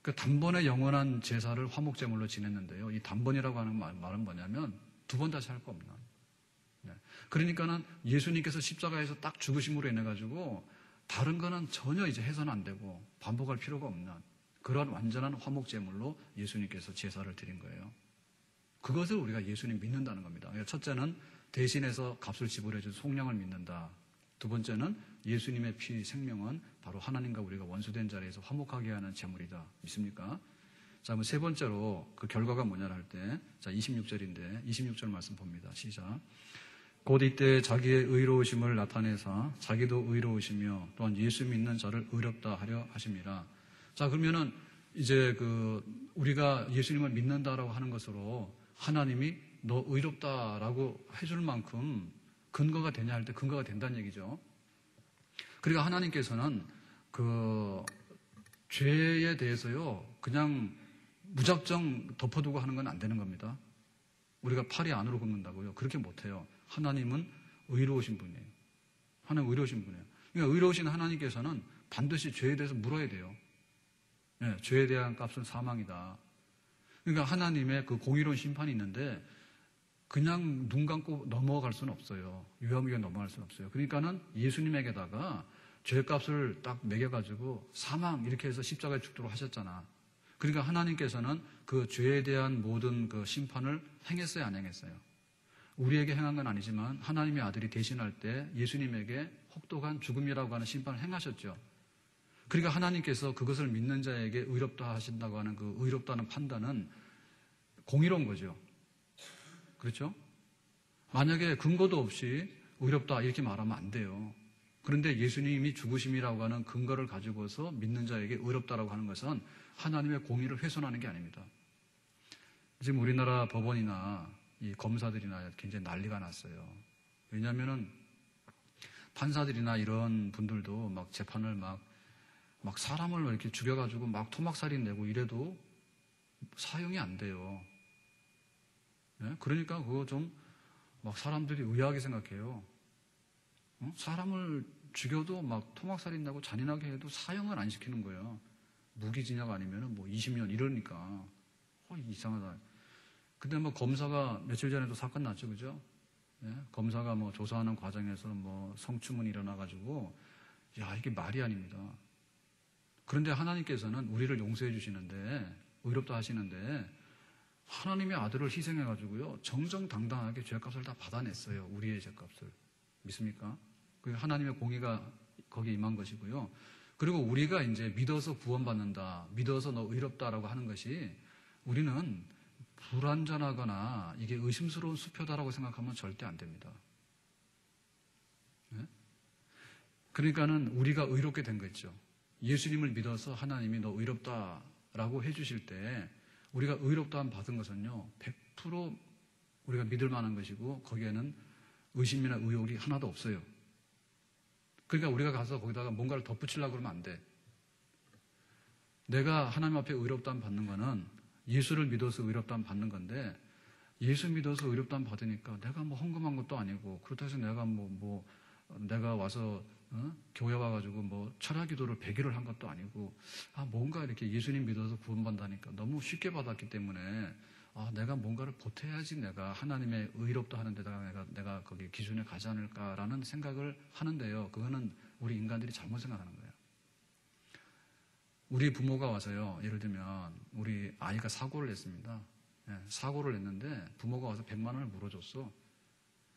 그 단번에 영원한 제사를 화목제물로 지냈는데요. 이 단번이라고 하는 말은 뭐냐면 두 번 다시 할 거 없는. 그러니까는 예수님께서 십자가에서 딱 죽으심으로 인해 가지고 다른 거는 전혀 이제 해서는 안 되고 반복할 필요가 없는 그런 완전한 화목제물로 예수님께서 제사를 드린 거예요. 그것을 우리가 예수님 믿는다는 겁니다. 첫째는 대신해서 값을 지불해준 속량을 믿는다. 두 번째는 예수님의 피 생명은 바로 하나님과 우리가 원수된 자리에서 화목하게 하는 제물이다. 믿습니까? 자, 그럼 세 번째로 그 결과가 뭐냐 할 때, 자, 26절인데 26절 말씀 봅니다. 시작. 곧 이때 자기의 의로우심을 나타내사 자기도 의로우시며 또한 예수 믿는 자를 의롭다 하려 하심이라. 자, 그러면은 이제 우리가 예수님을 믿는다라고 하는 것으로 하나님이 너 의롭다라고 해줄 만큼 근거가 되냐 할 때 근거가 된다는 얘기죠. 그러니까 하나님께서는 죄에 대해서요, 그냥 무작정 덮어두고 하는 건 안 되는 겁니다. 우리가 팔이 안으로 굽는다고요. 그렇게 못해요. 하나님은 의로우신 분이에요. 하나님 의로우신 분이에요. 그러니까 의로우신 하나님께서는 반드시 죄에 대해서 물어야 돼요. 네, 죄에 대한 값은 사망이다. 그러니까 하나님의 그 공의로운 심판이 있는데 그냥 눈 감고 넘어갈 수는 없어요. 유야무게 넘어갈 수는 없어요. 그러니까는 예수님에게다가 죄값을 딱 매겨가지고 사망 이렇게 해서 십자가에 죽도록 하셨잖아. 그러니까 하나님께서는 그 죄에 대한 모든 그 심판을 행했어요, 안 행했어요? 우리에게 행한 건 아니지만 하나님의 아들이 대신할 때 예수님에게 혹독한 죽음이라고 하는 심판을 행하셨죠. 그러니까 하나님께서 그것을 믿는 자에게 의롭다 하신다고 하는 그 의롭다는 판단은 공의로운 거죠. 그렇죠? 만약에 근거도 없이 의롭다 이렇게 말하면 안 돼요. 그런데 예수님이 죽으심이라고 하는 근거를 가지고서 믿는 자에게 의롭다라고 하는 것은 하나님의 공의를 훼손하는 게 아닙니다. 지금 우리나라 법원이나 이 검사들이나 굉장히 난리가 났어요. 왜냐하면은 판사들이나 이런 분들도 막 재판을 막 사람을 이렇게 죽여가지고 막 토막살인 내고 이래도 사형이 안 돼요. 네? 그러니까 그거 좀 막 사람들이 의아하게 생각해요. 사람을 죽여도 막 토막살인 나고 잔인하게 해도 사형을 안 시키는 거예요. 무기징역 아니면은 뭐 20년 이러니까 이상하다. 근데 뭐 검사가 며칠 전에도 사건 났죠, 그죠? 예? 검사가 뭐 조사하는 과정에서 뭐 성추문이 일어나가지고 야 이게 말이 아닙니다. 그런데 하나님께서는 우리를 용서해 주시는데 의롭다 하시는데 하나님의 아들을 희생해가지고요 정정당당하게 죄값을 다 받아냈어요. 우리의 죄값을. 믿습니까? 하나님의 공의가 거기에 임한 것이고요. 그리고 우리가 이제 믿어서 구원받는다, 믿어서 너 의롭다라고 하는 것이 우리는 불완전하거나 이게 의심스러운 수표다라고 생각하면 절대 안 됩니다. 네? 그러니까는 우리가 의롭게 된 거죠. 예수님을 믿어서 하나님이 너 의롭다라고 해주실 때 우리가 의롭다함 받은 것은요 100% 우리가 믿을 만한 것이고 거기에는 의심이나 의혹이 하나도 없어요. 그러니까 우리가 가서 거기다가 뭔가를 덧붙이려고 그러면 안 돼. 내가 하나님 앞에 의롭다함 받는 거는 예수를 믿어서 의롭다함 받는 건데 예수 믿어서 의롭다함 받으니까 내가 뭐 헌금한 것도 아니고 그렇다고 해서 내가 내가 와서 교회 와가지고 뭐 철야기도를 100일을 한 것도 아니고 뭔가 이렇게 예수님 믿어서 구원받다니까 너무 쉽게 받았기 때문에 내가 뭔가를 보태야지 내가 하나님의 의롭다 하는데다가 내가 거기 기준에 가지 않을까라는 생각을 하는데요. 그거는 우리 인간들이 잘못 생각하는 거예요. 우리 부모가 와서요. 예를 들면 우리 아이가 사고를 냈습니다. 네, 사고를 냈는데 부모가 와서 100만 원을 물어줬어.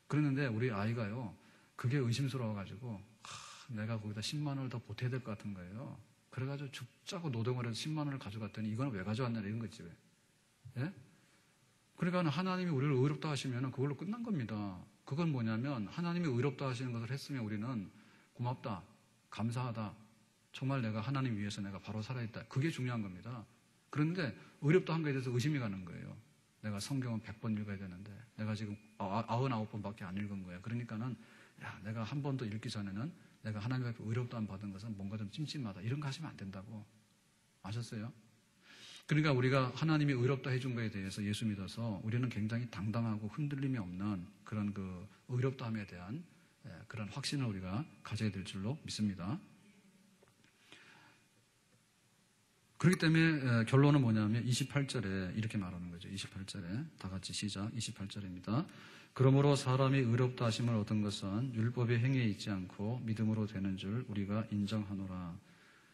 그랬는데 우리 아이가요. 그게 의심스러워가지고 내가 거기다 10만 원을 더 보태야 될 것 같은 거예요. 그래가지고 죽자고 노동을 해서 10만 원을 가져갔더니 이거는 왜 가져왔냐 이런 거지. 왜? 예? 그러니까 하나님이 우리를 의롭다 하시면 그걸로 끝난 겁니다. 그건 뭐냐면 하나님이 의롭다 하시는 것을 했으면 우리는 고맙다, 감사하다, 정말 내가 하나님 위해서 내가 바로 살아있다. 그게 중요한 겁니다. 그런데 의롭다 한 거에 대해서 의심이 가는 거예요. 내가 성경은 100번 읽어야 되는데 내가 지금 99번밖에 안 읽은 거예요. 그러니까는 내가 한 번 더 읽기 전에는 내가 하나님 앞에 의롭다함 받은 것은 뭔가 좀 찜찜하다. 이런 거 하시면 안 된다고. 아셨어요? 그러니까 우리가 하나님이 의롭다 해준 거에 대해서 예수 믿어서 우리는 굉장히 당당하고 흔들림이 없는 그런 그 의롭다함에 대한 그런 확신을 우리가 가져야 될 줄로 믿습니다. 그렇기 때문에 결론은 뭐냐면 28절에 이렇게 말하는 거죠. 28절에 다 같이 시작. 28절입니다. 그러므로 사람이 의롭다 하심을 얻은 것은 율법의 행위에 있지 않고 믿음으로 되는 줄 우리가 인정하노라.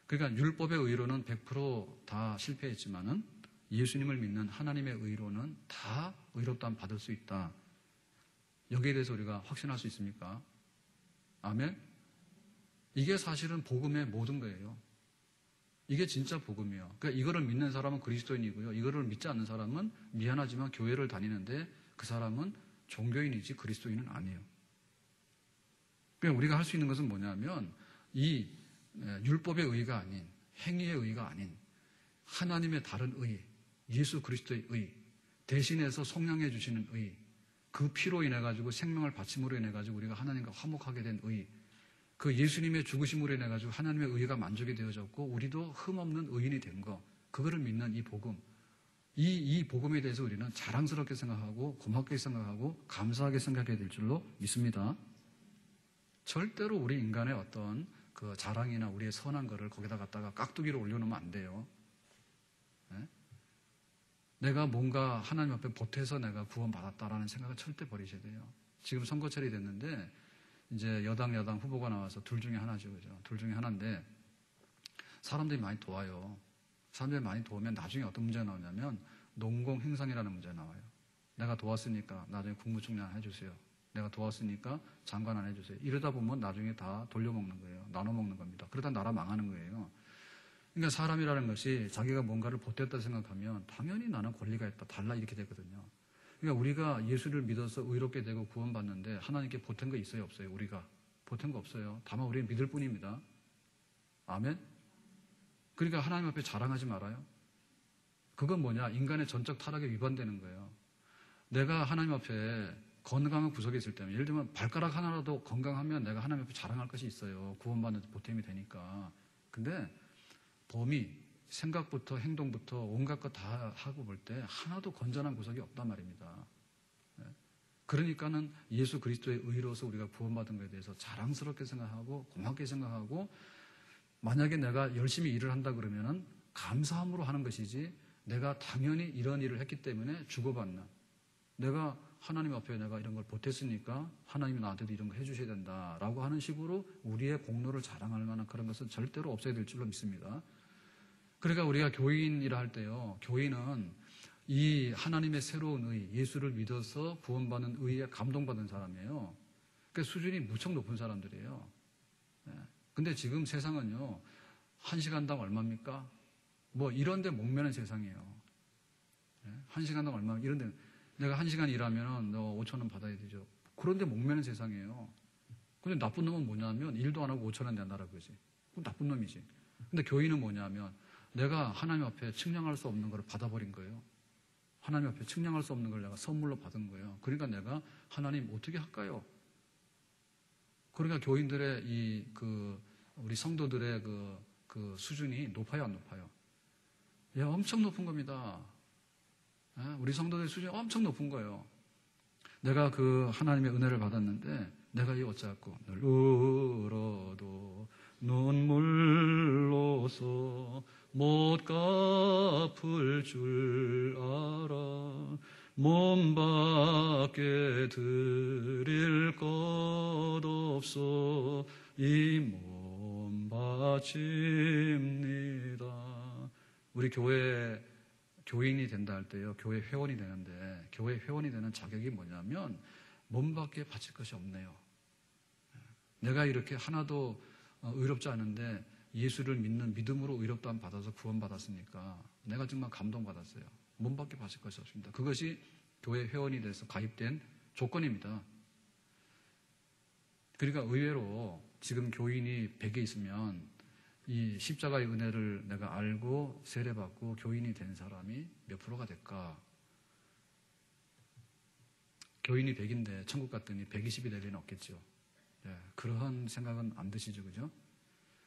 그러니까 율법의 의로는 100% 다 실패했지만은 예수님을 믿는 하나님의 의로는 다 의롭다함 받을 수 있다. 여기에 대해서 우리가 확신할 수 있습니까? 아멘? 이게 사실은 복음의 모든 거예요. 이게 진짜 복음이에요. 그러니까 이거를 믿는 사람은 그리스도인이고요. 이거를 믿지 않는 사람은 미안하지만 교회를 다니는데 그 사람은 종교인이지 그리스도인은 아니에요. 그러니까 우리가 할 수 있는 것은 뭐냐면 이 율법의 의가 아닌 행위의 의가 아닌 하나님의 다른 의, 예수 그리스도의 의, 대신해서 속량해 주시는 의, 그 피로 인해 가지고 생명을 바침으로 인해 가지고 우리가 하나님과 화목하게 된 의, 그 예수님의 죽으심으로 인해 가지고 하나님의 의가 만족이 되어졌고 우리도 흠없는 의인이 된 거, 그거를 믿는 이 복음, 이 복음에 대해서 우리는 자랑스럽게 생각하고 고맙게 생각하고 감사하게 생각해야 될 줄로 믿습니다. 절대로 우리 인간의 어떤 그 자랑이나 우리의 선한 거를 거기다 갖다가 깍두기로 올려놓으면 안 돼요. 네? 내가 뭔가 하나님 앞에 보태서 내가 구원받았다라는 생각을 절대 버리셔야 돼요. 지금 선거철이 됐는데 이제 여당 야당 후보가 나와서 둘 중에 하나죠. 그죠? 둘 중에 하나인데 사람들이 많이 도와요. 사람들이 많이 도우면 나중에 어떤 문제가 나오냐면 농공행상이라는 문제가 나와요. 내가 도왔으니까 나중에 국무총리를 해주세요. 내가 도왔으니까 장관 안 해주세요. 이러다 보면 나중에 다 돌려먹는 거예요. 나눠먹는 겁니다. 그러다 나라 망하는 거예요. 그러니까 사람이라는 것이 자기가 뭔가를 보탰다 생각하면 당연히 나는 권리가 있다, 달라 이렇게 되거든요. 그러니까 우리가 예수를 믿어서 의롭게 되고 구원받는데 하나님께 보탠 거 있어요, 없어요? 우리가 보탠 거 없어요. 다만 우리는 믿을 뿐입니다. 아멘? 그러니까 하나님 앞에 자랑하지 말아요. 그건 뭐냐? 인간의 전적 타락에 위반되는 거예요. 내가 하나님 앞에 건강한 구석에 있을 때면, 예를 들면 발가락 하나라도 건강하면 내가 하나님 앞에 자랑할 것이 있어요. 구원받는 보탬이 되니까. 근데 범위, 생각부터 행동부터 온갖 것 다 하고 볼 때 하나도 건전한 구석이 없단 말입니다. 그러니까는 예수 그리스도의 의로서 우리가 구원받은 것에 대해서 자랑스럽게 생각하고 고맙게 생각하고, 만약에 내가 열심히 일을 한다 그러면은 감사함으로 하는 것이지, 내가 당연히 이런 일을 했기 때문에 주고받는, 내가 하나님 앞에 내가 이런 걸 보탰으니까 하나님이 나한테도 이런 거 해주셔야 된다라고 하는 식으로 우리의 공로를 자랑할 만한 그런 것은 절대로 없어야 될 줄로 믿습니다. 그러니까 우리가 교인이라 할 때요, 교인은 이 하나님의 새로운 의, 예수를 믿어서 구원받는 의에 감동받은 사람이에요. 그러니까 수준이 무척 높은 사람들이에요. 근데 지금 세상은요, 1시간당 얼마입니까? 뭐 이런 데 목매는 세상이에요. 1시간당 얼마, 이런 데 내가 1시간 일하면 너 5,000원 받아야 되죠. 그런데 목매는 세상이에요. 근데 나쁜 놈은 뭐냐면 일도 안 하고 5,000원 낸다라 그러지. 그건 나쁜 놈이지. 근데 교인은 뭐냐면 내가 하나님 앞에 측량할 수 없는 걸 받아버린 거예요. 하나님 앞에 측량할 수 없는 걸 내가 선물로 받은 거예요. 그러니까 내가 하나님 어떻게 할까요? 그러니까 교인들의 우리 성도들의 그 수준이 높아요, 안 높아요? 예, 엄청 높은 겁니다. 우리 성도들의 수준이 엄청 높은 거예요. 내가 그 하나님의 은혜를 받았는데 내가 이 어찌하고 늘 울어도 눈물로서 못 갚을 줄 알아. 몸 밖에 드릴 것 없어 이 몸 바칩니다. 우리 교회 교인이 된다 할 때요, 교회 회원이 되는데, 교회 회원이 되는 자격이 뭐냐면 몸밖에 바칠 것이 없네요. 내가 이렇게 하나도 의롭지 않은데 예수를 믿는 믿음으로 의롭다함 받아서 구원받았으니까 내가 정말 감동받았어요. 몸밖에 바칠 것이 없습니다. 그것이 교회 회원이 돼서 가입된 조건입니다. 그러니까 의외로 지금 교인이 100에 있으면 이 십자가의 은혜를 내가 알고 세례받고 교인이 된 사람이 몇 프로가 될까? 교인이 100인데 천국 갔더니 120이 될 리는 없겠죠. 그러한 생각은 안 드시죠, 그죠?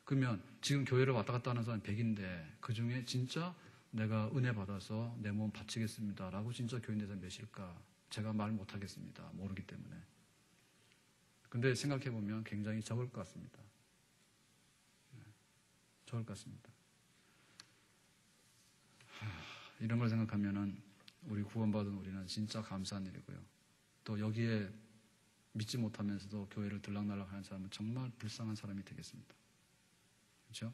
그러면 지금 교회를 왔다 갔다 하는 사람이 100인데 그 중에 진짜 내가 은혜 받아서 내 몸 바치겠습니다라고 진짜 교인 된 사람이 몇일까? 제가 말 못하겠습니다. 모르기 때문에. 근데 생각해보면 굉장히 적을 것 같습니다. 적을 것 같습니다. 이런 걸 생각하면은 우리 구원받은 우리는 진짜 감사한 일이고요. 또 여기에 믿지 못하면서도 교회를 들락날락 하는 사람은 정말 불쌍한 사람이 되겠습니다. 그렇죠?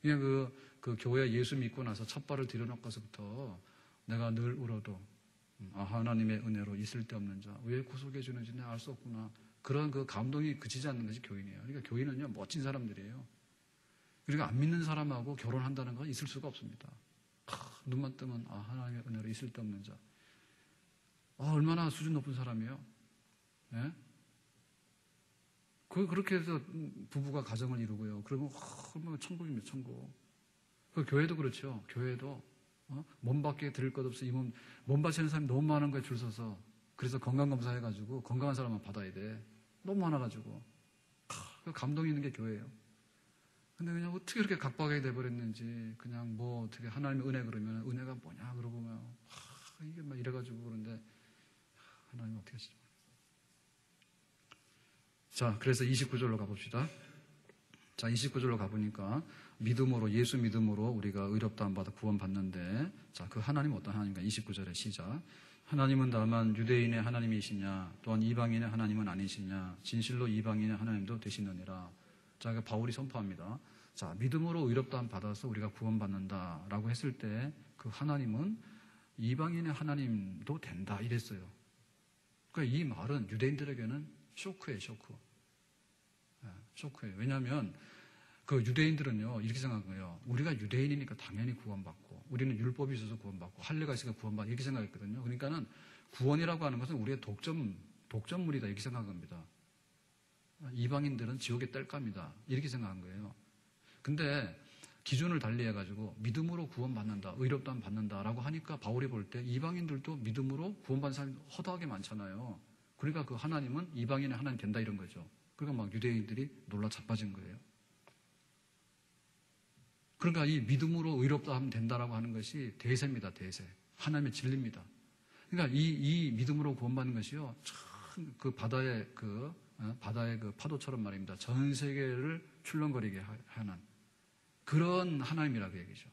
그냥 그 교회 예수 믿고 나서 첫 발을 들여놓고서부터 내가 늘 울어도 하나님의 은혜로 있을 데 없는 자 왜 구속해 주는지 내가 알 수 없구나. 그런 그 감동이 그치지 않는 것이 교인이에요. 그러니까 교인은요, 멋진 사람들이에요. 그러니까 안 믿는 사람하고 결혼한다는 건 있을 수가 없습니다. 눈만 뜨면 하나님의 은혜로 있을 데 없는 자. 얼마나 수준 높은 사람이에요. 예? 그렇게 해서 부부가 가정을 이루고요. 그러면 얼마나 천국입니다, 천국. 그 교회도 그렇죠. 교회도 몸 밖에 드릴 것 없어. 이 몸 바치는 사람이 너무 많은 거에 줄 서서. 그래서 건강검사 해가지고 건강한 사람만 받아야 돼. 너무 많아가지고. 그 감동이 있는 게 교회예요. 근데 그냥 어떻게 이렇게 각박하게 돼버렸는지, 그냥 뭐 어떻게 하나님의 은혜 그러면 은혜가 뭐냐 그러고 막 이게 막 이래가지고 그런데 하나님 어떻게 하시죠? 자, 그래서 29절로 가봅시다. 자, 29절로 가보니까 믿음으로, 예수 믿음으로 우리가 의롭다함 받아 구원받는데, 자, 그 하나님은 어떤 하나님인가? 29절의 시작. 하나님은 다만 유대인의 하나님이시냐, 또한 이방인의 하나님은 아니시냐, 진실로 이방인의 하나님도 되시느니라. 자, 바울이 선포합니다. 자, 믿음으로 의롭다함 받아서 우리가 구원받는다라고 했을 때 그 하나님은 이방인의 하나님도 된다 이랬어요. 그러니까 이 말은 유대인들에게는 쇼크예요, 쇼크. 쇼크예요. 왜냐하면 그 유대인들은요 이렇게 생각한 거예요. 우리가 유대인이니까 당연히 구원받고, 우리는 율법이 있어서 구원받고, 할례가 있으니까 구원받고, 이렇게 생각했거든요. 그러니까는 구원이라고 하는 것은 우리의 독점물이다 이렇게 생각한 겁니다. 이방인들은 지옥에 뗄 겁니다 이렇게 생각한 거예요. 근데 기준을 달리해가지고 믿음으로 구원받는다, 의롭다함 받는다라고 하니까 바울이 볼 때 이방인들도 믿음으로 구원받는 사람이 허다하게 많잖아요. 그러니까 그 하나님은 이방인의 하나님 된다 이런 거죠. 그러니까 막 유대인들이 놀라 자빠진 거예요. 그러니까 이 믿음으로 의롭다함 된다라고 하는 것이 대세입니다, 대세. 하나님의 진리입니다. 그러니까 이 믿음으로 구원받는 것이요, 참 그 바다의 그 파도처럼 말입니다. 전 세계를 출렁거리게 하는 그런 하나님이라고 얘기죠.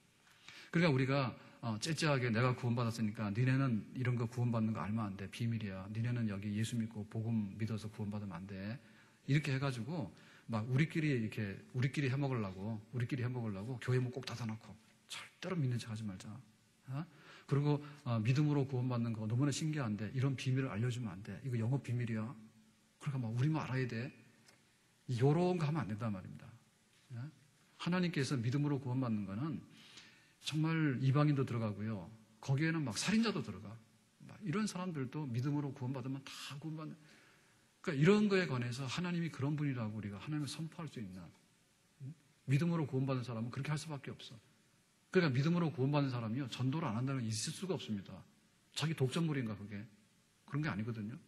그러니까 우리가 째째하게 내가 구원받았으니까 니네는 이런 거 구원받는 거 알면 안 돼. 비밀이야. 니네는 여기 예수 믿고 복음 믿어서 구원받으면 안 돼. 이렇게 해가지고 막 우리끼리 해먹으려고 교회 문 꼭 닫아놓고 절대로 믿는 척 하지 말자. 그리고 믿음으로 구원받는 거 너무나 신기한데 이런 비밀을 알려주면 안 돼. 이거 영업 비밀이야. 그러니까 막 우리만 알아야 돼. 이런 거 하면 안 된단 말입니다. 하나님께서 믿음으로 구원받는 거는 정말 이방인도 들어가고요. 거기에는 막 살인자도 들어가. 막 이런 사람들도 믿음으로 구원받으면 다 구원받는. 그러니까 이런 거에 관해서 하나님이 그런 분이라고 우리가 하나님을 선포할 수 있나. 믿음으로 구원받은 사람은 그렇게 할 수밖에 없어. 그러니까 믿음으로 구원받은 사람이요, 전도를 안 한다는 게 있을 수가 없습니다. 자기 독점물인가 그게? 그런 게 아니거든요.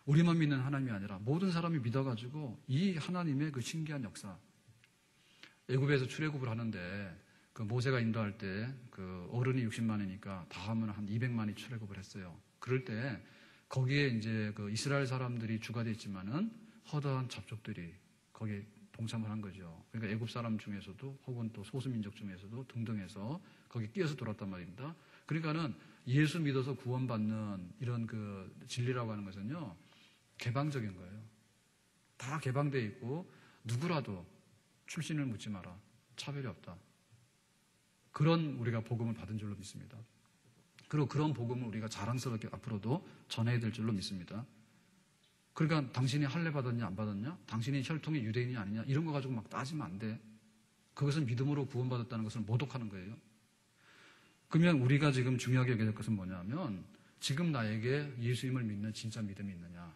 우리만 믿는 하나님이 아니라 모든 사람이 믿어가지고 이 하나님의 그 신기한 역사. 애굽에서 출애굽을 하는데 그 모세가 인도할 때 그 어른이 60만이니까 다 하면 한 200만이 출애굽을 했어요. 그럴 때 거기에 이제 그 이스라엘 사람들이 주가 됐지만은 허다한 잡족들이 거기에 동참을 한 거죠. 그러니까 애굽 사람 중에서도 혹은 또 소수민족 중에서도 등등해서 거기 끼어서 돌았단 말입니다. 그러니까는 예수 믿어서 구원받는 이런 그 진리라고 하는 것은요, 개방적인 거예요. 다 개방되어 있고 누구라도 출신을 묻지 마라. 차별이 없다. 그런 우리가 복음을 받은 줄로 믿습니다. 그리고 그런 복음을 우리가 자랑스럽게 앞으로도 전해야 될 줄로 믿습니다. 그러니까 당신이 할례 받았냐 안 받았냐? 당신이 혈통이 유대인이 아니냐? 이런 거 가지고 막 따지면 안 돼. 그것은 믿음으로 구원받았다는 것을 모독하는 거예요. 그러면 우리가 지금 중요하게 여겨야 될 것은 뭐냐면 지금 나에게 예수님을 믿는 진짜 믿음이 있느냐?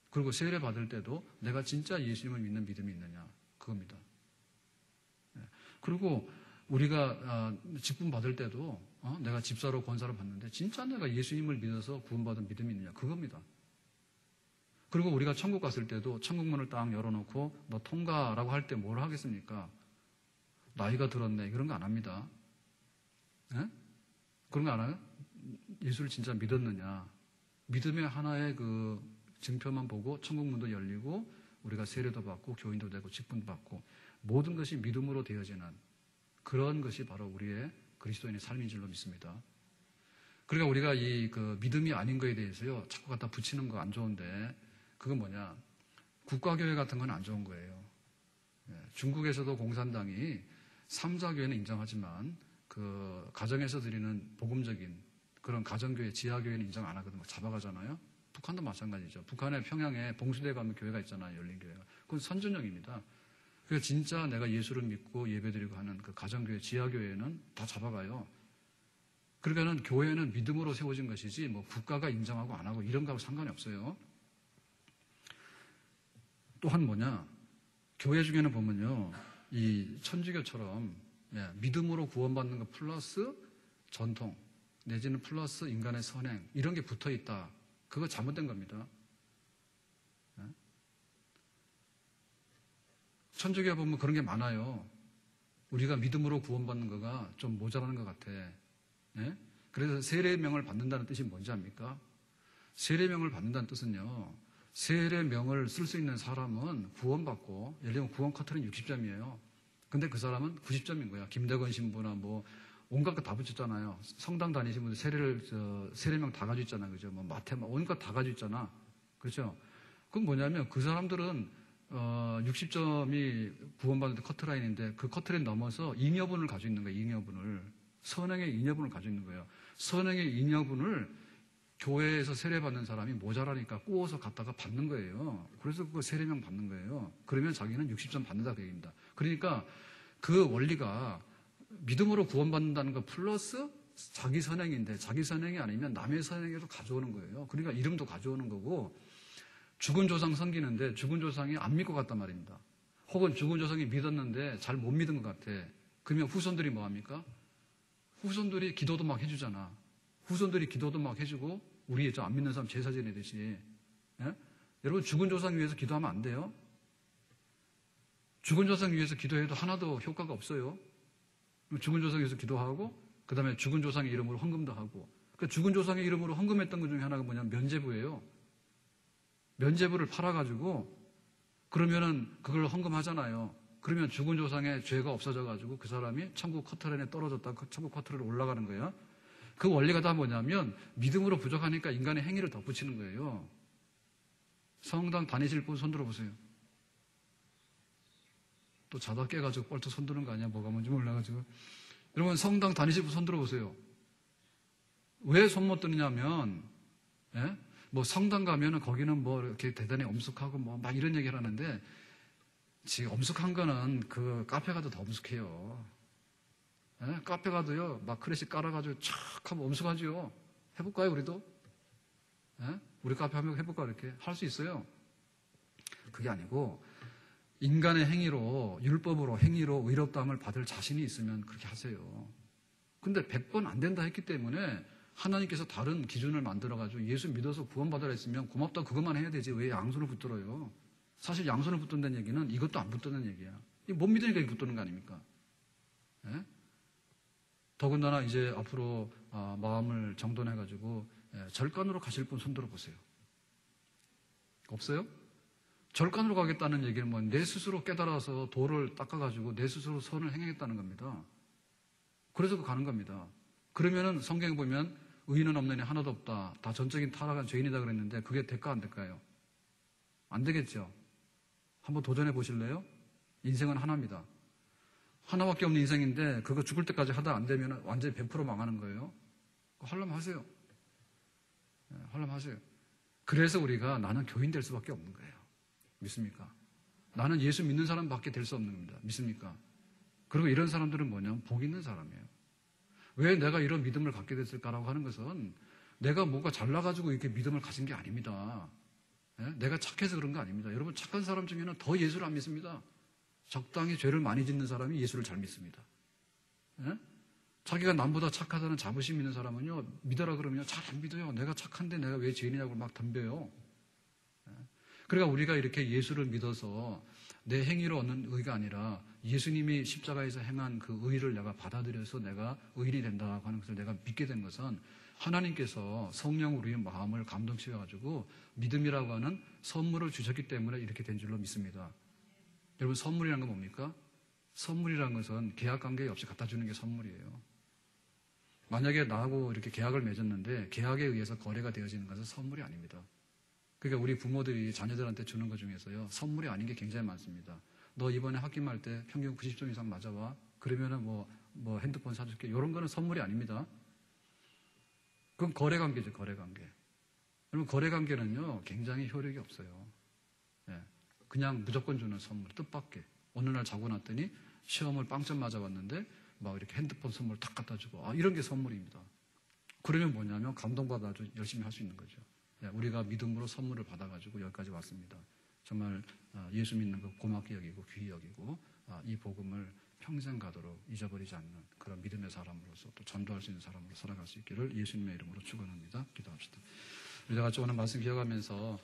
그리고 세례 받을 때도 내가 진짜 예수님을 믿는 믿음이 있느냐? 그겁니다. 그리고 우리가 직분 받을 때도 내가 집사로 권사로 받는데 진짜 내가 예수님을 믿어서 구원받은 믿음이 있느냐? 그겁니다. 그리고 우리가 천국 갔을 때도 천국 문을 딱 열어놓고 너 통과라고 할 때 뭘 하겠습니까? 나이가 들었네. 그런 거 안 합니다. 그런 거 안 해요? 예수를 진짜 믿었느냐? 믿음의 하나의 그 증표만 보고 천국 문도 열리고 우리가 세례도 받고 교인도 되고 직분도 받고 모든 것이 믿음으로 되어지는 그런 것이 바로 우리의 그리스도인의 삶인 줄로 믿습니다. 그러니까 우리가 이 그 믿음이 아닌 거에 대해서요, 자꾸 갖다 붙이는 거 안 좋은데, 그건 뭐냐? 국가교회 같은 건 안 좋은 거예요. 중국에서도 공산당이 삼자교회는 인정하지만 그 가정에서 드리는 복음적인 그런 가정교회, 지하교회는 인정 안 하거든. 막 잡아가잖아요. 북한도 마찬가지죠. 북한의 평양에 봉수대 가면 교회가 있잖아요. 열린교회가. 그건 선전형입니다. 그래서 진짜 내가 예수를 믿고 예배드리고 하는 그 가정교회, 지하교회는 다 잡아가요. 그러니까는 교회는 믿음으로 세워진 것이지 뭐 국가가 인정하고 안 하고 이런 거하고 상관이 없어요. 또한 뭐냐? 교회 중에는 보면요, 이 천주교처럼 믿음으로 구원받는 것 플러스 전통 내지는 플러스 인간의 선행 이런 게 붙어 있다. 그거 잘못된 겁니다. 천주교에 보면 그런 게 많아요. 우리가 믿음으로 구원받는 거가 좀 모자라는 것 같아. 예? 그래서 세례명을 받는다는 뜻이 뭔지 압니까? 세례명을 받는다는 뜻은요, 세례명을 쓸 수 있는 사람은 구원받고, 예를 들면 구원 커트는 60점이에요. 근데 그 사람은 90점인 거야. 김대건 신부나 뭐, 온갖 거 다 붙였잖아요. 성당 다니신 분들 세례명 다 가지고 있잖아요. 그죠? 뭐, 온갖 다 가지고 있잖아. 그렇죠? 그건 뭐냐면 그 사람들은 60점이 구원받는 커트라인인데 그 커트라인 넘어서 잉여분을 가지고 있는 거예요. 잉여분을. 선행의 잉여분을 가지고 있는 거예요. 선행의 잉여분을 교회에서 세례받는 사람이 모자라니까 꼬아서 갖다가 받는 거예요. 그래서 그 세례명 받는 거예요. 그러면 자기는 60점 받는다 그 얘기입니다. 그러니까 그 원리가 믿음으로 구원받는다는 거 플러스 자기 선행인데 자기 선행이 아니면 남의 선행에도 가져오는 거예요. 그러니까 이름도 가져오는 거고 죽은 조상 섬기는데 죽은 조상이 안 믿고 갔단 말입니다. 혹은 죽은 조상이 믿었는데 잘 못 믿은 것 같아. 그러면 후손들이 뭐 합니까? 후손들이 기도도 막 해주잖아. 후손들이 기도도 막 해주고 우리 안 믿는 사람 제사 지내듯이. 예? 여러분 죽은 조상 위해서 기도하면 안 돼요? 죽은 조상 위해서 기도해도 하나도 효과가 없어요. 죽은 조상 위해서 기도하고 그 다음에 죽은 조상의 이름으로 헌금도 하고 그 죽은 조상의 이름으로 헌금했던 것 중에 하나가 뭐냐면 면죄부예요. 면죄부를 팔아가지고 그러면은 그걸 헌금하잖아요. 그러면 죽은 조상의 죄가 없어져가지고 그 사람이 천국 커트라인에 떨어졌다 천국 커트라인에 올라가는 거예요. 그 원리가 다 뭐냐면 믿음으로 부족하니까 인간의 행위를 덧붙이는 거예요. 성당 다니실 분 손 들어보세요. 또 자다 깨가지고 뻘떡 손 드는 거 아니야? 뭐가 뭔지 몰라가지고. 여러분 성당 다니실 분 손 들어보세요. 왜 손 못 드느냐면 예? 뭐 성당 가면은 거기는 뭐 이렇게 대단히 엄숙하고 뭐 막 이런 얘기를 하는데 지금 엄숙한 거는 그 카페 가도 더 엄숙해요. 예? 카페 가도요 막 클래식 깔아가지고 촥 하면 엄숙하죠. 해볼까요 우리도? 예? 우리 카페 한번 해볼까 이렇게 할 수 있어요. 그게 아니고 인간의 행위로 율법으로 행위로 의롭다함을 받을 자신이 있으면 그렇게 하세요. 근데 100번 안 된다 했기 때문에 하나님께서 다른 기준을 만들어가지고 예수 믿어서 구원받으라 했으면 고맙다 그것만 해야 되지 왜 양손을 붙들어요? 사실 양손을 붙든다는 얘기는 이것도 안 붙드는 얘기야. 못 믿으니까 붙드는 거 아닙니까? 예? 더군다나 이제 앞으로 마음을 정돈해가지고 절간으로 가실 분 손들어 보세요. 없어요? 절간으로 가겠다는 얘기는 뭐 내 스스로 깨달아서 도를 닦아가지고 내 스스로 선을 행하겠다는 겁니다. 그래서 가는 겁니다. 그러면은 성경에 보면 의인은 없느니 하나도 없다. 다 전적인 타락한 죄인이다 그랬는데 그게 될까 안 될까요? 안 되겠죠. 한번 도전해 보실래요? 인생은 하나입니다. 하나밖에 없는 인생인데 그거 죽을 때까지 하다 안 되면 완전히 100% 망하는 거예요. 하려면 하세요. 하려면 하세요. 그래서 우리가 나는 교인 될 수밖에 없는 거예요. 믿습니까? 나는 예수 믿는 사람밖에 될 수 없는 겁니다. 믿습니까? 그리고 이런 사람들은 뭐냐면 복 있는 사람이에요. 왜 내가 이런 믿음을 갖게 됐을까라고 하는 것은 내가 뭔가 잘나가지고 이렇게 믿음을 가진 게 아닙니다. 내가 착해서 그런 거 아닙니다. 여러분 착한 사람 중에는 더 예수를 안 믿습니다. 적당히 죄를 많이 짓는 사람이 예수를 잘 믿습니다. 자기가 남보다 착하다는 자부심 있는 사람은요 믿어라 그러면 잘 안 믿어요. 내가 착한데 내가 왜 죄인이냐고 막 덤벼요. 그러니까 우리가 이렇게 예수를 믿어서 내 행위로 얻는 의가 아니라 예수님이 십자가에서 행한 그 의를 내가 받아들여서 내가 의인이 된다고 하는 것을 내가 믿게 된 것은 하나님께서 성령으로 우리의 마음을 감동시켜가지고 믿음이라고 하는 선물을 주셨기 때문에 이렇게 된 줄로 믿습니다. 여러분 선물이란 건 뭡니까? 선물이란 것은 계약 관계 없이 갖다 주는 게 선물이에요. 만약에 나하고 이렇게 계약을 맺었는데 계약에 의해서 거래가 되어지는 것은 선물이 아닙니다. 그러니까 우리 부모들이 자녀들한테 주는 것 중에서요 선물이 아닌 게 굉장히 많습니다. 너 이번에 학기말 때 평균 90점 이상 맞아와. 그러면은 뭐 핸드폰 사줄게. 이런 거는 선물이 아닙니다. 그건 거래관계죠, 거래관계. 여러분 거래관계는요 굉장히 효력이 없어요. 그냥 무조건 주는 선물, 뜻밖의. 어느 날 자고 났더니 시험을 빵점 맞아봤는데 막 이렇게 핸드폰 선물 탁 갖다 주고 이런 게 선물입니다. 그러면 뭐냐면 감동받아서 열심히 할 수 있는 거죠. 우리가 믿음으로 선물을 받아가지고 여기까지 왔습니다. 정말 예수 믿는 거 고맙게 여기고 귀히 여기고 이 복음을 평생 가도록 잊어버리지 않는 그런 믿음의 사람으로서 또 전도할 수 있는 사람으로 살아갈 수 있기를 예수님의 이름으로 축원합니다. 기도합시다. 우리가 같이 오늘 말씀 기억하면서